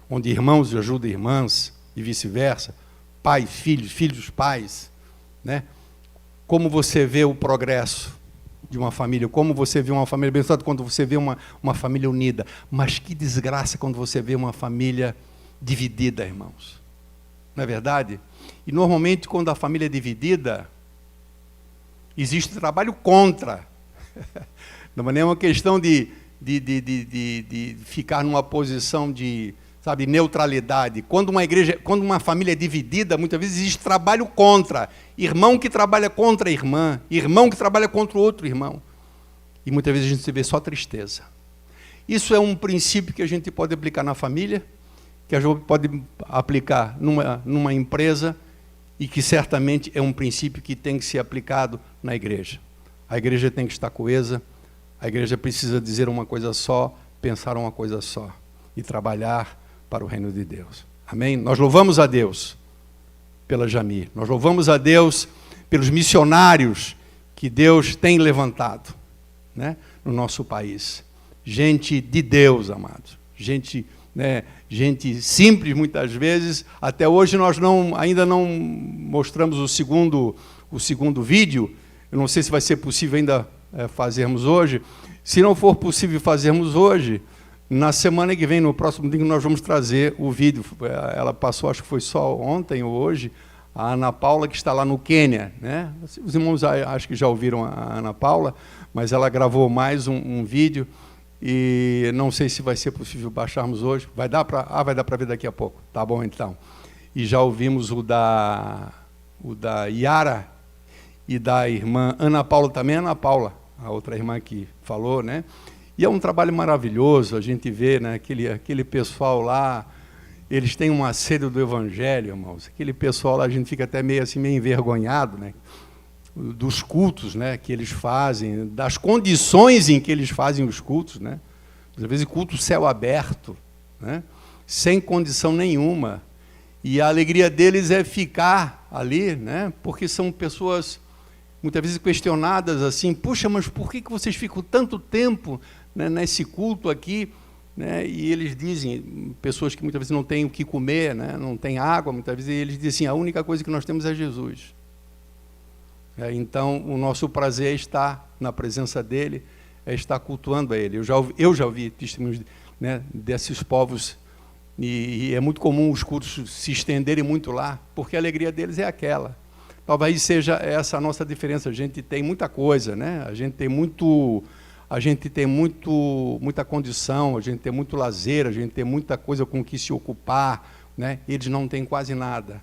Onde irmãos ajudam irmãs e vice-versa? Pai, filhos, filhos, pais, né? Como você vê o progresso de uma família? Como você vê uma família abençoada quando você vê uma família unida? Mas que desgraça quando você vê uma família dividida, irmãos. Não é verdade? E normalmente quando a família é dividida, existe trabalho contra. Não é uma questão de ficar numa posição de, sabe, neutralidade. Quando uma família é dividida, muitas vezes existe trabalho contra. Irmão que trabalha contra a irmã, irmão que trabalha contra o outro irmão. E muitas vezes a gente vê só tristeza. Isso é um princípio que a gente pode aplicar na família, que a gente pode aplicar numa empresa, e que certamente é um princípio que tem que ser aplicado na igreja. A igreja tem que estar coesa, a igreja precisa dizer uma coisa só, pensar uma coisa só, e trabalhar para o reino de Deus. Amém? Nós louvamos a Deus pela Jami, nós louvamos a Deus pelos missionários que Deus tem levantado, né, no nosso país. Gente de Deus, amados. Gente simples, muitas vezes. Até hoje nós ainda não mostramos o segundo vídeo. Eu não sei se vai ser possível ainda fazermos hoje. Se não for possível fazermos hoje, na semana que vem, no próximo domingo, nós vamos trazer o vídeo. Ela passou, acho que foi só ontem ou hoje, a Ana Paula, que está lá no Quênia, né? Os irmãos acho que já ouviram a Ana Paula, mas ela gravou mais um vídeo. E não sei se vai ser possível baixarmos hoje. Vai dar para ver daqui a pouco. Tá bom, então. E já ouvimos o da Yara e da irmã Ana Paula também. Ana Paula, a outra irmã que falou, né? E é um trabalho maravilhoso. A gente vê, né, aquele pessoal lá, eles têm uma sede do Evangelho, irmãos. Aquele pessoal lá, a gente fica até meio envergonhado, né? Dos cultos, né, que eles fazem, das condições em que eles fazem os cultos, né? Às vezes culto céu aberto, né, sem condição nenhuma. E a alegria deles é ficar ali, né, porque são pessoas muitas vezes questionadas assim: puxa, mas por que vocês ficam tanto tempo, né, nesse culto aqui? Né? E eles dizem, pessoas que muitas vezes não têm o que comer, né, não têm água, muitas vezes, e eles dizem assim: a única coisa que nós temos é Jesus. Então, o nosso prazer é estar na presença dele, é estar cultuando a ele. Eu já ouvi testemunhos, né, desses povos, e é muito comum os cultos se estenderem muito lá, porque a alegria deles é aquela. Talvez seja essa a nossa diferença. A gente tem muita coisa, né? A gente tem muita condição, a gente tem muito lazer, a gente tem muita coisa com que se ocupar, né? Eles não têm quase nada,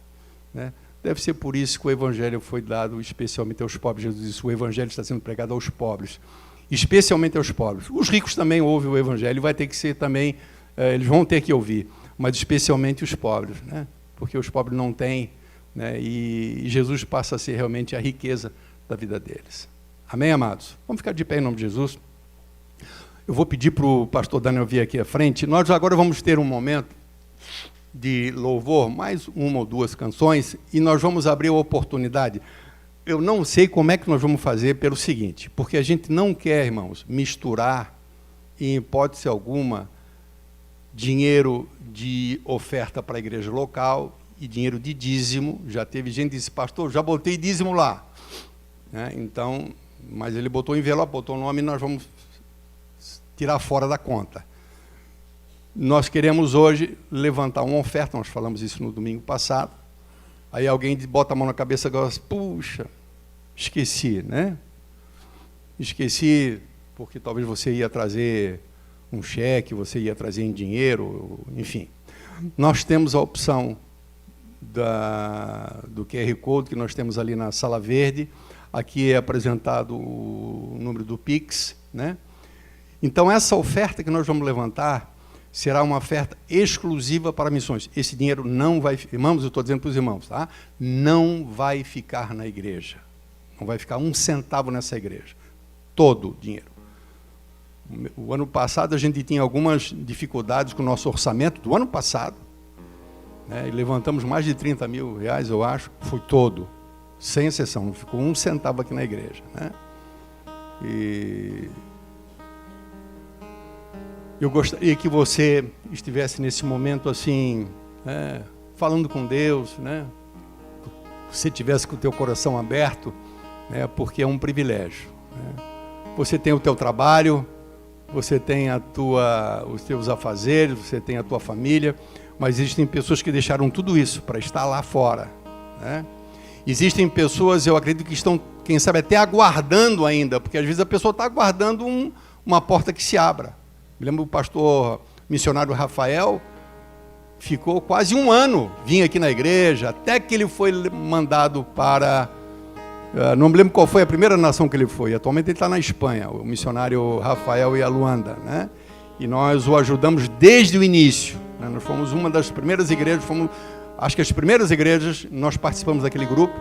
né? Deve ser por isso que o Evangelho foi dado especialmente aos pobres. Jesus disse, o Evangelho está sendo pregado aos pobres, especialmente aos pobres. Os ricos também ouvem o Evangelho, vai ter que ser também, eles vão ter que ouvir, mas especialmente os pobres, né? Porque os pobres não têm, né? E Jesus passa a ser realmente a riqueza da vida deles. Amém, amados? Vamos ficar de pé em nome de Jesus. Eu vou pedir para o pastor Daniel vir aqui à frente. Nós agora vamos ter um momento de louvor, mais uma ou duas canções, e nós vamos abrir a oportunidade. Eu não sei como é que nós vamos fazer pelo seguinte, porque a gente não quer, irmãos, misturar, em hipótese alguma, dinheiro de oferta para a igreja local e dinheiro de dízimo. Já teve gente que disse, pastor, já botei dízimo lá, né? Então, mas ele botou envelope, botou o nome, e nós vamos tirar fora da conta. Nós queremos hoje levantar uma oferta, nós falamos isso no domingo passado, aí alguém bota a mão na cabeça e diz, puxa, esqueci, né? Esqueci, porque talvez você ia trazer um cheque, você ia trazer em dinheiro, enfim. Nós temos a opção do QR Code, que nós temos ali na sala verde, aqui é apresentado o número do Pix, né? Então, essa oferta que nós vamos levantar será uma oferta exclusiva para missões. Esse dinheiro não vai... Irmãos, eu estou dizendo para os irmãos, tá? Não vai ficar na igreja. Não vai ficar um centavo nessa igreja. Todo o dinheiro. O ano passado, a gente tinha algumas dificuldades com o nosso orçamento do ano passado, né? E levantamos mais de 30 mil reais, eu acho. Foi todo, sem exceção. Não ficou um centavo aqui na igreja, né? E... eu gostaria que você estivesse nesse momento assim, falando com Deus, né? Você tivesse com o teu coração aberto, né? Porque é um privilégio, né? Você tem o teu trabalho, você tem os teus afazeres, você tem a tua família, mas existem pessoas que deixaram tudo isso para estar lá fora, né? Existem pessoas, eu acredito, que estão, quem sabe, até aguardando ainda, porque às vezes a pessoa está aguardando uma porta que se abra. Me lembro do pastor missionário Rafael, ficou quase um ano, vinha aqui na igreja, até que ele foi mandado para... não me lembro qual foi a primeira nação que ele foi, atualmente ele está na Espanha, o missionário Rafael e a Luanda, né? E nós o ajudamos desde o início, né? Nós fomos uma das primeiras igrejas, acho que as primeiras igrejas, nós participamos daquele grupo,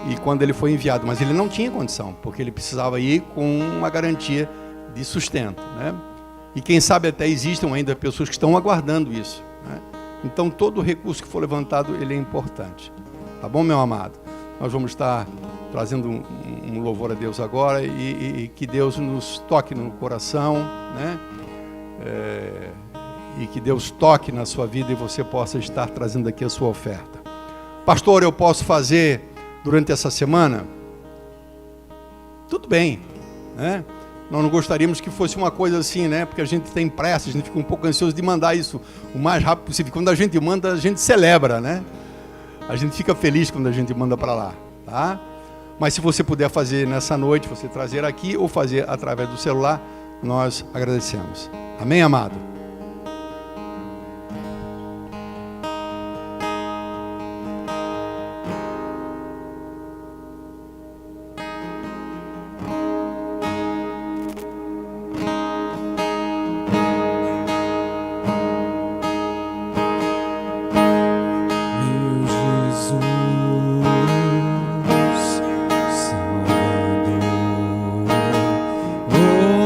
e quando ele foi enviado, mas ele não tinha condição, porque ele precisava ir com uma garantia de sustento, né? E quem sabe até existam ainda pessoas que estão aguardando isso, né? Então, todo recurso que for levantado, ele é importante. Tá bom, meu amado? Nós vamos estar trazendo um louvor a Deus agora e que Deus nos toque no coração, né? E que Deus toque na sua vida e você possa estar trazendo aqui a sua oferta. Pastor, eu posso fazer durante essa semana? Tudo bem, né? Nós não gostaríamos que fosse uma coisa assim, né? Porque a gente tem pressa, a gente fica um pouco ansioso de mandar isso o mais rápido possível. Quando a gente manda, a gente celebra, né? A gente fica feliz quando a gente manda para lá, tá? Mas se você puder fazer nessa noite, você trazer aqui ou fazer através do celular, nós agradecemos. Amém, amado?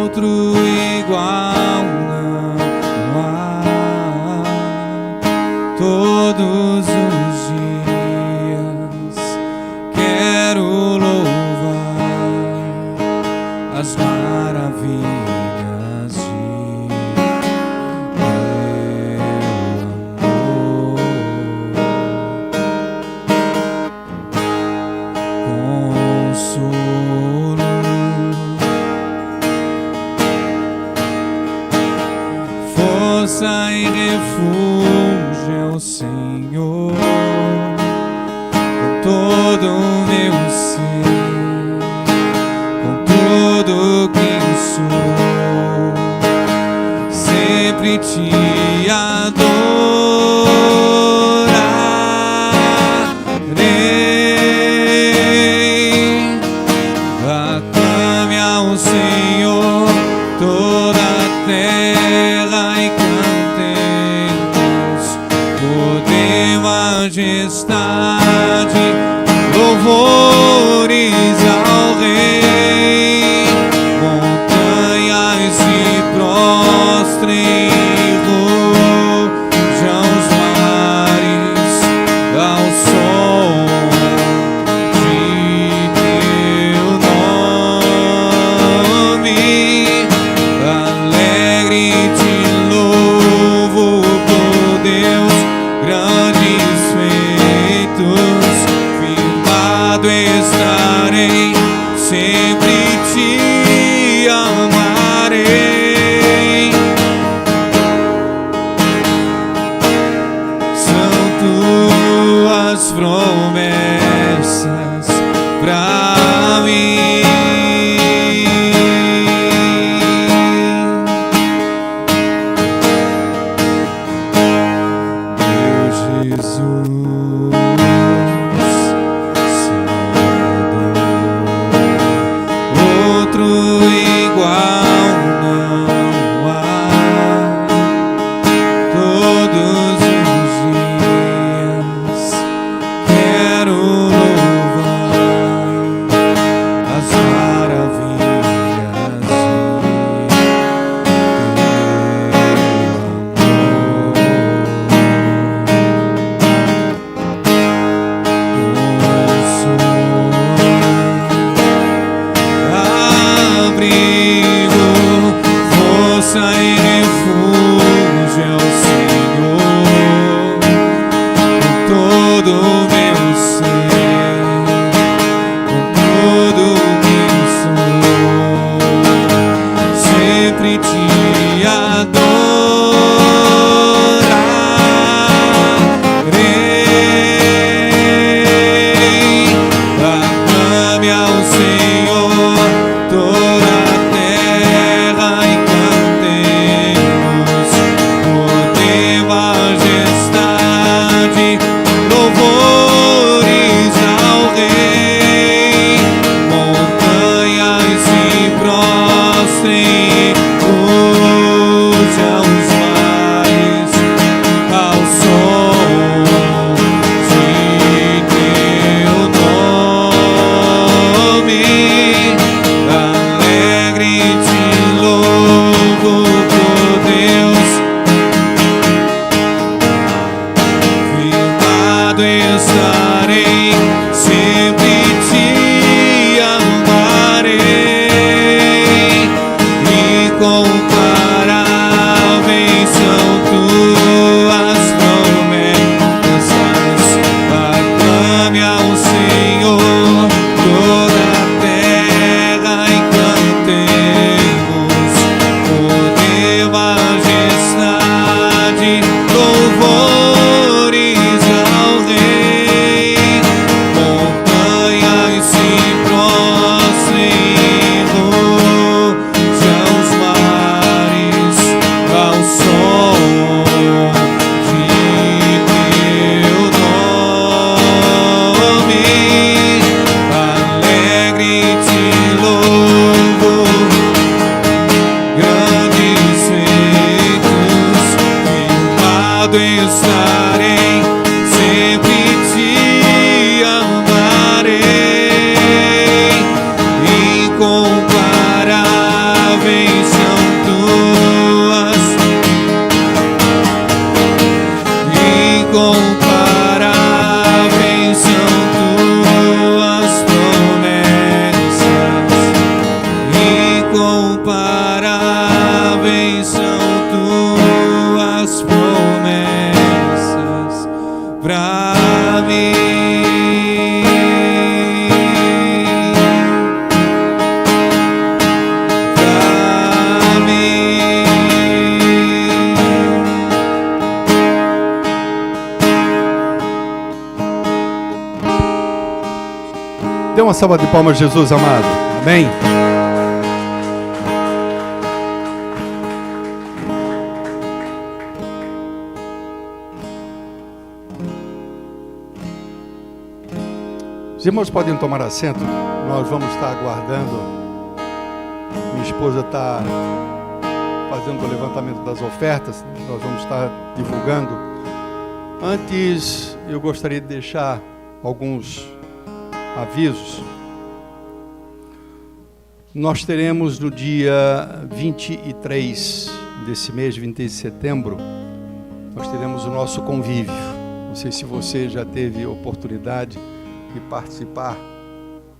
Outro igual não todo o meu ser, com tudo que sou, sempre te adorarei. Aclame ao Senhor toda a terra e cantemos poder, majestade, louvores ao Rei. Montanhas se prostrem, rujam os mares ao som de teu nome. Alegre te louvo por Deus, grandes feitos. Firmado estarei, sempre te amarei. São tuas promessas pra mim. Meu Jesus, outro igual não há. Todos os dias quero louvar as maravilhas de abrigo, força e refúgio é o Senhor. Com todo o meu ser, com tudo que sou, sempre te adorarei. Aclame ao Senhor toda a terra e cantemos poder, majestade, louvores ao Rei. Montanhas se prostrem, rujam os mares ao som de teu nome. Alegre te louvo por Deus, firmado estarei, sempre te amarei. Incomparáveis são tuas promessas. Aclame ao Senhor toda a terra e cantemos poder, majestade, louvores ao Rei. Montanhas se prostrem, rujam os mares ao som de teu nome. Alegre te louvo, grandes feitos. Firmado estarei, sempre te amarei. Incomparáveis são tuas, incomparáveis são tuas promessas. Incomparáveis são tuas promessas pra mim. Pra mim. Dê uma salva de palmas, Jesus amado. Amém? Os irmãos podem tomar assento. Nós vamos estar aguardando. Minha esposa está fazendo o levantamento das ofertas. Nós vamos estar divulgando. Antes, eu gostaria de deixar alguns avisos. Nós teremos no dia 23 desse mês, 23 de setembro, nós teremos o nosso convívio. Não sei se você já teve oportunidade de participar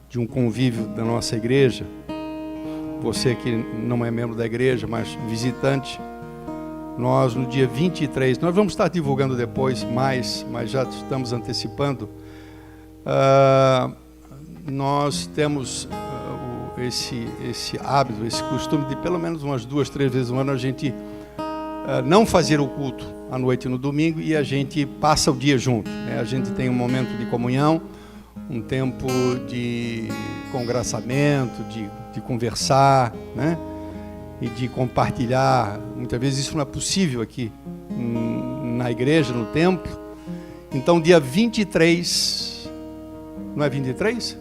de um convívio da nossa igreja. Você que não é membro da igreja, mas visitante, nós no dia 23, nós vamos estar divulgando depois mais, mas já estamos antecipando. Nós temos esse hábito, esse costume de pelo menos umas 2, 3 vezes no ano a gente não fazer o culto à noite no domingo e a gente passa o dia junto, né? A gente tem um momento de comunhão, um tempo de congraçamento, de conversar, né? E de compartilhar. Muitas vezes isso não é possível aqui na igreja, no templo. Então, dia 23, não é 23?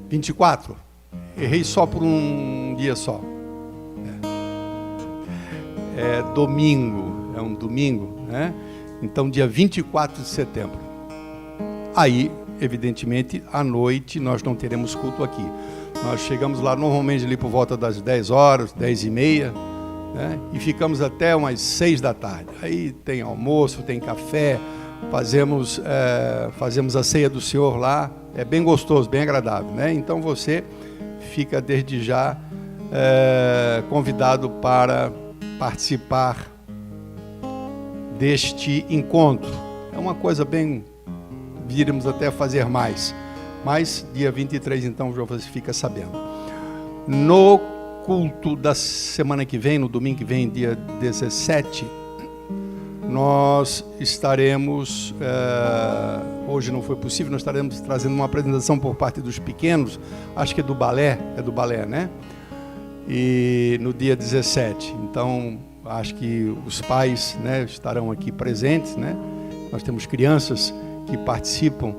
24. Errei só por um dia só. É domingo, é um domingo, né? Então, dia 24 de setembro. Aí, evidentemente, à noite nós não teremos culto aqui. Nós chegamos lá normalmente ali por volta das 10 horas, 10h30, né? E ficamos até umas 6 da tarde. Aí tem almoço, tem café, fazemos a ceia do Senhor lá. É bem gostoso, bem agradável, né? Então você fica desde já convidado para participar deste encontro. É uma coisa bem... Viremos até fazer mais. Mas dia 23, então, já você fica sabendo. No culto da semana que vem, no domingo que vem, dia 17, nós estaremos, hoje não foi possível, nós estaremos trazendo uma apresentação por parte dos pequenos, acho que é do balé, né? E no dia 17, então, acho que os pais, né, estarão aqui presentes, né? Nós temos crianças que participam,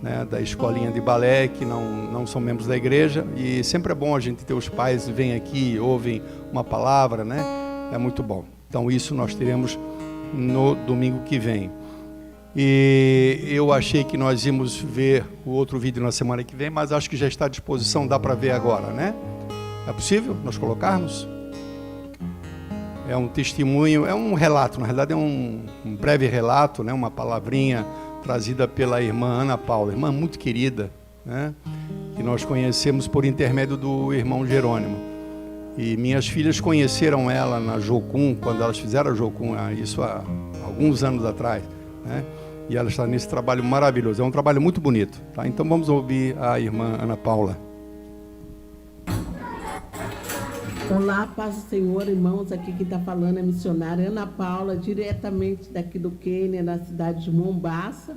né, da escolinha de balé, que não são membros da igreja, e sempre é bom a gente ter os pais, vêm aqui, ouvem uma palavra, né? É muito bom. Então isso nós teremos no domingo que vem. E eu achei que nós íamos ver o outro vídeo na semana que vem, mas acho que já está à disposição, dá para ver agora, né? É possível nós colocarmos? É um testemunho, é um relato, na realidade é um breve relato, né? Uma palavrinha trazida pela irmã Ana Paula, irmã muito querida, né? Que nós conhecemos por intermédio do irmão Jerônimo. E minhas filhas conheceram ela na Jocum, quando elas fizeram a Jocum, isso há alguns anos atrás, né? E ela está nesse trabalho maravilhoso, é um trabalho muito bonito, tá? Então vamos ouvir a irmã Ana Paula. Olá, paz do Senhor, irmãos. Aqui quem está falando é a missionária Ana Paula, diretamente daqui do Quênia, na cidade de Mombasa,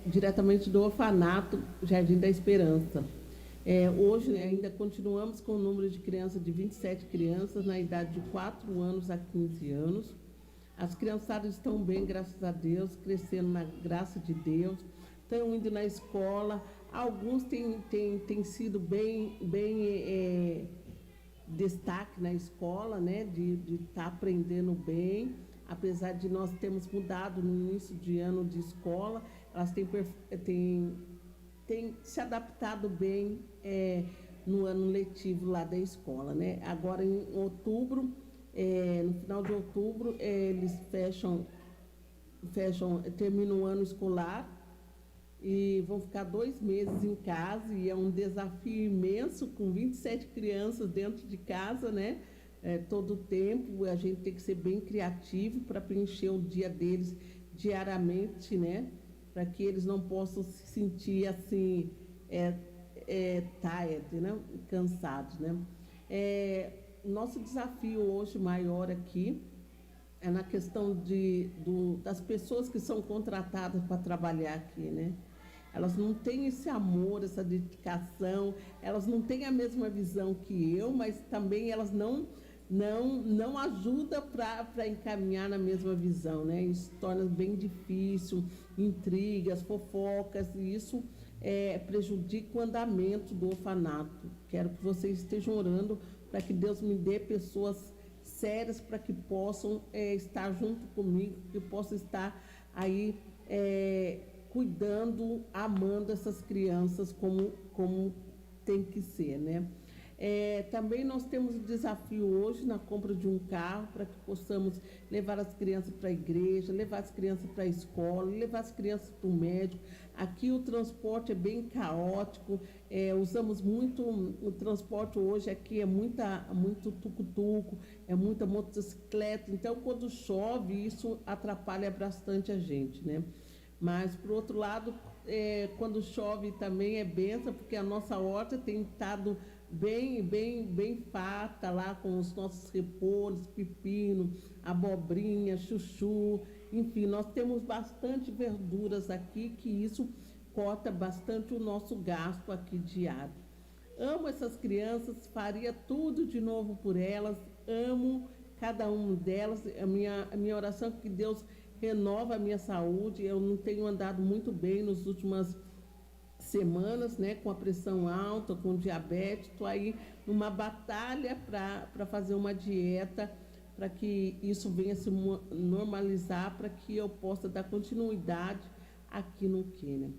diretamente do orfanato Jardim da Esperança. Hoje ainda continuamos com o número de crianças de 27 crianças, na idade de 4 anos a 15 anos. As criançadas estão bem, graças a Deus, crescendo na graça de Deus, estão indo na escola. Alguns têm sido bem destaque na escola, né, de estar aprendendo bem, apesar de nós termos mudado no início de ano de escola, elas têm se adaptado bem no ano letivo lá da escola, né? Agora em outubro, no final de outubro, eles terminam o ano escolar e vão ficar 2 meses em casa, e é um desafio imenso, com 27 crianças dentro de casa, né? Todo o tempo, a gente tem que ser bem criativo para preencher o dia deles diariamente, né? Para que eles não possam se sentir assim, tired, né? Cansados, né? Nosso desafio hoje maior aqui é na questão das pessoas que são contratadas para trabalhar aqui, né? elas não têm esse amor, essa dedicação, elas não têm a mesma visão que eu, mas também elas não ajudam para encaminhar na mesma visão, né? Isso torna bem difícil, intrigas, fofocas, e isso prejudica o andamento do orfanato. Quero que vocês estejam orando para que Deus me dê pessoas sérias para que possam estar junto comigo, que possam estar aí cuidando, amando essas crianças como tem que ser, né? Também nós temos o desafio hoje na compra de um carro para que possamos levar as crianças para a igreja, levar as crianças para a escola, levar as crianças para o médico. Aqui o transporte é bem caótico, usamos muito o transporte hoje, aqui é muito tucutuco, é muita motocicleta, então quando chove isso atrapalha bastante a gente, né? Mas, por outro lado, quando chove também é benção, porque a nossa horta tem estado bem farta lá com os nossos repolhos, pepino, abobrinha, chuchu, enfim, nós temos bastante verduras aqui, que isso corta bastante o nosso gasto aqui diário. Amo essas crianças, faria tudo de novo por elas, amo cada uma delas, a minha oração é que Deus renova a minha saúde. Eu não tenho andado muito bem nas últimas semanas, né, com a pressão alta, com diabetes, estou aí numa batalha para fazer uma dieta, para que isso venha se normalizar, para que eu possa dar continuidade aqui no Quênia.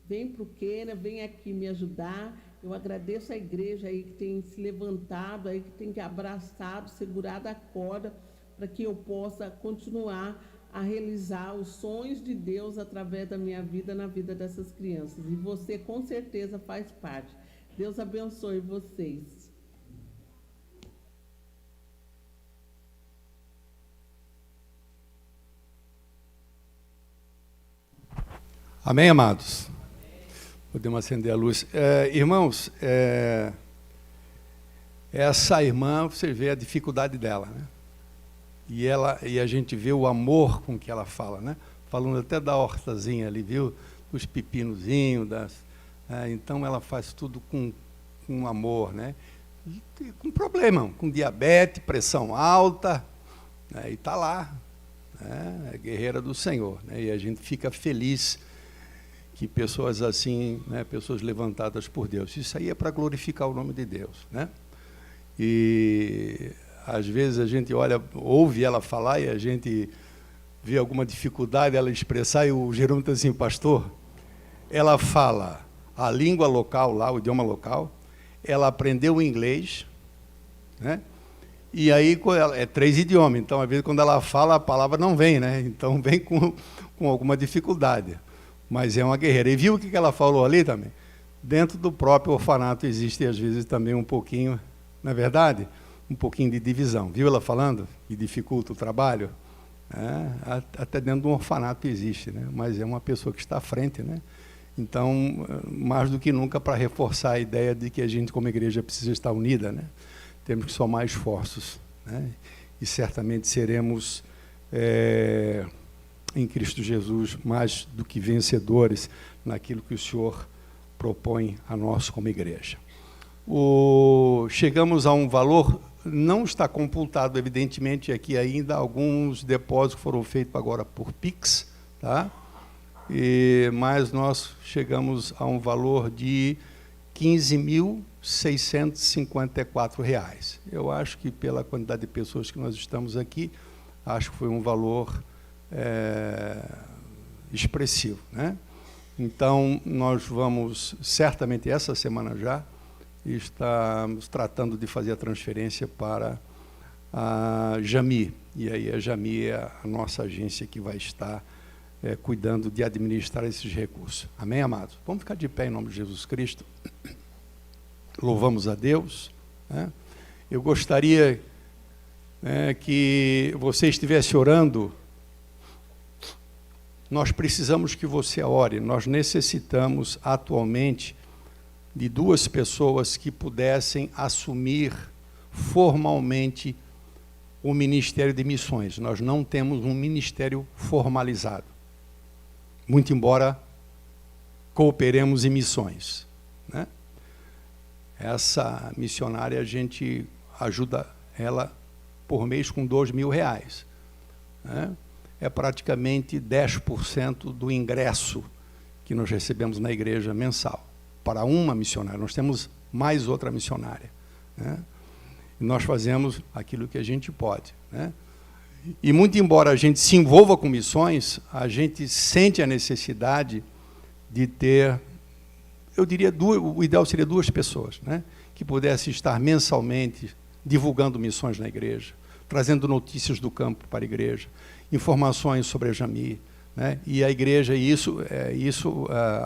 Vem para o Quênia, vem aqui me ajudar. Eu agradeço a igreja aí que tem se levantado, aí que tem abraçado, segurado a corda, para que eu possa continuar a realizar os sonhos de Deus através da minha vida, na vida dessas crianças. E você, com certeza, faz parte. Deus abençoe vocês. Amém, amados? Podemos acender a luz. Irmãos, essa irmã, você vê a dificuldade dela, né? E a gente vê o amor com que ela fala, né? Falando até da hortazinha ali, viu? Dos pepinozinhos, então ela faz tudo com amor, né? E com problema, com diabetes, pressão alta, né? E está lá, né? É guerreira do Senhor, né? E a gente fica feliz que pessoas assim, né? Pessoas levantadas por Deus. Isso aí é para glorificar o nome de Deus, né? E às vezes a gente ouve ela falar e a gente vê alguma dificuldade ela expressar, e o Jerônimo está assim: pastor, ela fala a língua local lá, o idioma local, ela aprendeu o inglês, né? E aí é 3 idiomas, então às vezes quando ela fala a palavra não vem, né? Então vem com alguma dificuldade, mas é uma guerreira. E viu o que ela falou ali também? Dentro do próprio orfanato existe às vezes também um pouquinho, não é verdade? Um pouquinho de divisão. Viu ela falando que dificulta o trabalho? Até dentro de um orfanato existe, né? Mas é uma pessoa que está à frente, né? Então, mais do que nunca, para reforçar a ideia de que a gente, como igreja, precisa estar unida, né? Temos que somar esforços, né? E certamente seremos, em Cristo Jesus, mais do que vencedores naquilo que o Senhor propõe a nós como igreja. Chegamos a um valor, não está computado, evidentemente, aqui ainda, alguns depósitos foram feitos agora por Pix, tá? Mas nós chegamos a um valor de R$ 15.654. Eu acho que, pela quantidade de pessoas que nós estamos aqui, acho que foi um valor expressivo, né? Então, nós vamos, certamente, essa semana já, estamos tratando de fazer a transferência para a Jami. E aí a Jami é a nossa agência que vai estar cuidando de administrar esses recursos. Amém, amados? Vamos ficar de pé em nome de Jesus Cristo. Louvamos a Deus, né? Eu gostaria que você estivesse orando. Nós precisamos que você ore. Nós necessitamos atualmente de 2 pessoas que pudessem assumir formalmente o Ministério de Missões. Nós não temos um ministério formalizado. Muito embora cooperemos em missões, né? Essa missionária, a gente ajuda ela por mês com R$2.000, né? É praticamente 10% do ingresso que nós recebemos na igreja mensal, para uma missionária. Nós temos mais outra missionária, né? E nós fazemos aquilo que a gente pode, né? E muito embora a gente se envolva com missões, a gente sente a necessidade de ter, eu diria, o ideal seria 2 pessoas, né, que pudessem estar mensalmente divulgando missões na igreja, trazendo notícias do campo para a igreja, informações sobre a Jami, né, e a igreja, isso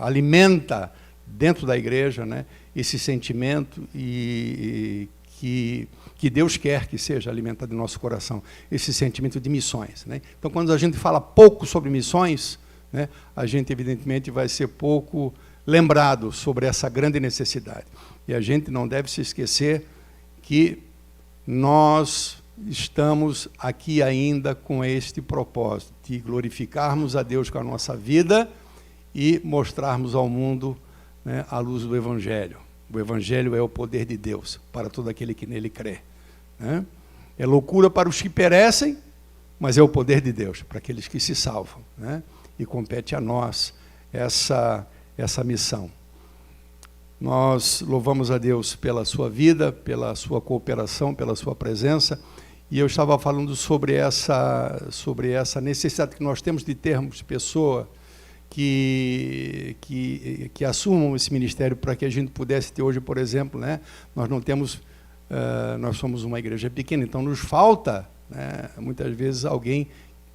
alimenta dentro da igreja, né, esse sentimento que Deus quer que seja alimentado em nosso coração, esse sentimento de missões, né? Então, quando a gente fala pouco sobre missões, né, a gente, evidentemente, vai ser pouco lembrado sobre essa grande necessidade. E a gente não deve se esquecer que nós estamos aqui ainda com este propósito, de glorificarmos a Deus com a nossa vida e mostrarmos ao mundo, né, a luz do Evangelho. O Evangelho é o poder de Deus para todo aquele que nele crê, né? É loucura para os que perecem, mas é o poder de Deus para aqueles que se salvam, né? E compete a nós essa missão. Nós louvamos a Deus pela sua vida, pela sua cooperação, pela sua presença, e eu estava falando sobre essa necessidade que nós temos de termos pessoa que assumam esse ministério, para que a gente pudesse ter hoje, por exemplo, né, nós somos uma igreja pequena, então nos falta, né, muitas vezes alguém,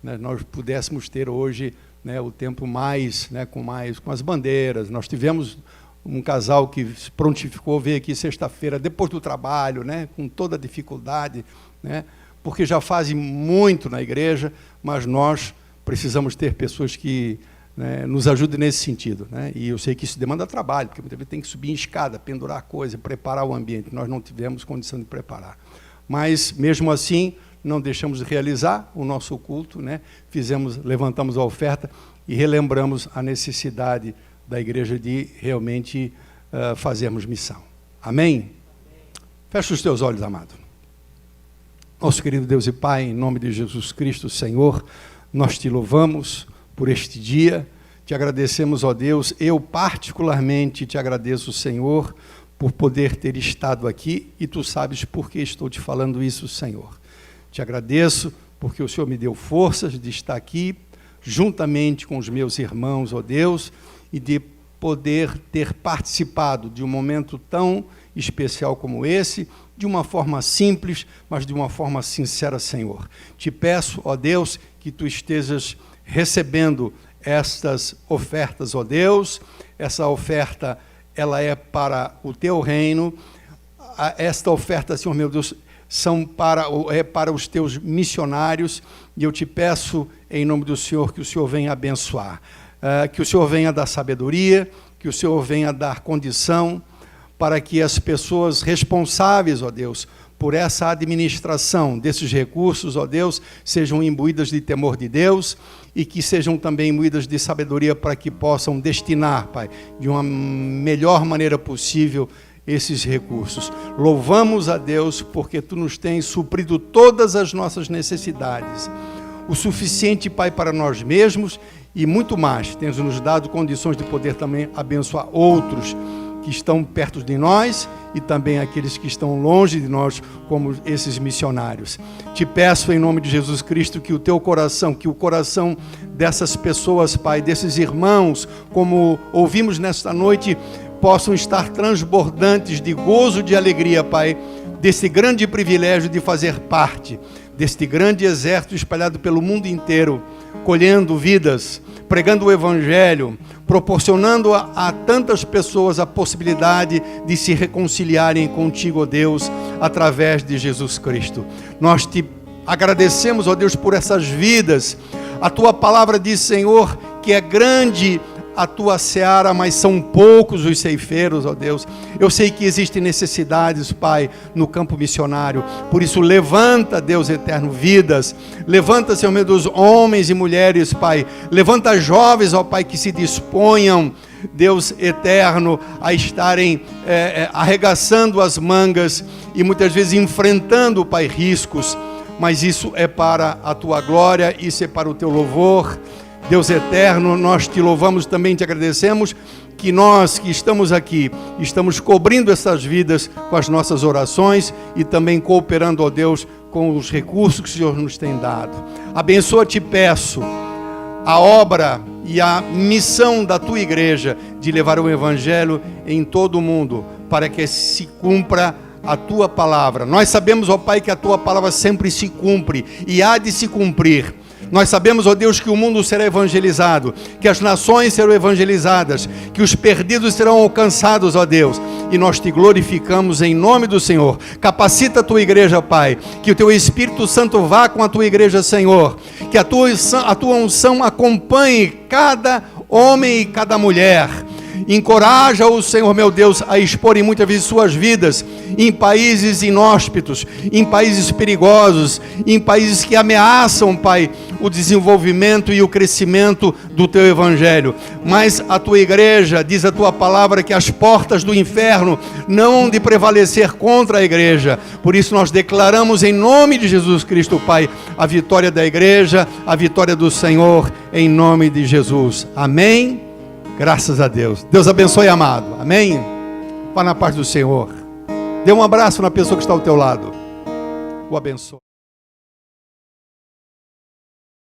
né, nós pudéssemos ter hoje, né, o tempo mais com as bandeiras. Nós tivemos um casal que se prontificou, veio aqui sexta-feira, depois do trabalho, né, com toda a dificuldade, né, porque já fazem muito na igreja, mas nós precisamos ter pessoas que, né, nos ajudem nesse sentido, né? E eu sei que isso demanda trabalho, porque muitas vezes tem que subir em escada, pendurar coisa, preparar o ambiente. Nós não tivemos condição de preparar. Mas, mesmo assim, não deixamos de realizar o nosso culto, né? Levantamos a oferta e relembramos a necessidade da igreja de realmente fazermos missão. Amém? Fecha os teus olhos, amado. Nosso querido Deus e Pai, em nome de Jesus Cristo, Senhor, nós te louvamos por este dia, te agradecemos, ó Deus, eu particularmente te agradeço, Senhor, por poder ter estado aqui, e tu sabes por que estou te falando isso, Senhor. Te agradeço porque o Senhor me deu forças de estar aqui, juntamente com os meus irmãos, ó Deus, e de poder ter participado de um momento tão especial como esse, de uma forma simples, mas de uma forma sincera, Senhor. Te peço, ó Deus, que tu estejas recebendo estas ofertas, ó Deus. Essa oferta, ela é para o teu reino. Esta oferta, Senhor meu Deus, é para os teus missionários, e eu te peço, em nome do Senhor, que o Senhor venha abençoar, que o Senhor venha dar sabedoria, que o Senhor venha dar condição, para que as pessoas responsáveis, ó Deus, por essa administração desses recursos, ó Deus, sejam imbuídas de temor de Deus, e que sejam também imbuídas de sabedoria, para que possam destinar, Pai, de uma melhor maneira possível esses recursos. Louvamos a Deus, porque tu nos tens suprido todas as nossas necessidades, o suficiente, Pai, para nós mesmos, e muito mais. Tens nos dado condições de poder também abençoar outros que estão perto de nós, e também aqueles que estão longe de nós, como esses missionários. Te peço, em nome de Jesus Cristo, que o teu coração, que o coração dessas pessoas, Pai, desses irmãos, como ouvimos nesta noite, possam estar transbordantes de gozo, de alegria, Pai, desse grande privilégio de fazer parte deste grande exército espalhado pelo mundo inteiro, colhendo vidas, pregando o Evangelho, proporcionando a tantas pessoas a possibilidade de se reconciliarem contigo, ó Deus, através de Jesus Cristo. Nós te agradecemos, ó Deus, por essas vidas. A tua palavra diz, Senhor, que é grande a tua seara, mas são poucos os ceifeiros, ó Deus. Eu sei que existem necessidades, Pai, no campo missionário. Por isso, levanta, Deus eterno, vidas. Levanta, Senhor meu Deus, homens e mulheres, Pai. Levanta jovens, ó Pai, que se disponham Deus eterno, a estarem arregaçando as mangas e muitas vezes enfrentando, Pai, riscos, mas isso é para a tua glória, isso é para o teu louvor. Deus eterno, nós te louvamos, também te agradecemos que nós que estamos aqui, estamos cobrindo essas vidas com as nossas orações e também cooperando, ó Deus, com os recursos que o Senhor nos tem dado. Abençoa, te peço, a obra e a missão da tua igreja de levar o evangelho em todo o mundo, para que se cumpra a tua palavra. Nós sabemos, ó Pai, que a tua palavra sempre se cumpre e há de se cumprir. Nós sabemos, ó Deus, que o mundo será evangelizado, que as nações serão evangelizadas, que os perdidos serão alcançados, ó Deus, e nós te glorificamos em nome do Senhor. Capacita a tua igreja, Pai, que o teu Espírito Santo vá com a tua igreja, Senhor, que a tua unção acompanhe cada homem e cada mulher. Encoraja-o, Senhor meu Deus, a exporem muitas vezes suas vidas em países inóspitos, em países perigosos, em países que ameaçam, Pai, o desenvolvimento e o crescimento do teu evangelho. Mas a tua igreja, diz a tua palavra, que as portas do inferno não hão de prevalecer contra a igreja. Por isso nós declaramos em nome de Jesus Cristo, Pai, a vitória da igreja, a vitória do Senhor, em nome de Jesus. Amém. Graças a Deus. Deus abençoe, amado. Amém? Vá na paz do Senhor. Dê um abraço na pessoa que está ao teu lado. O abençoe.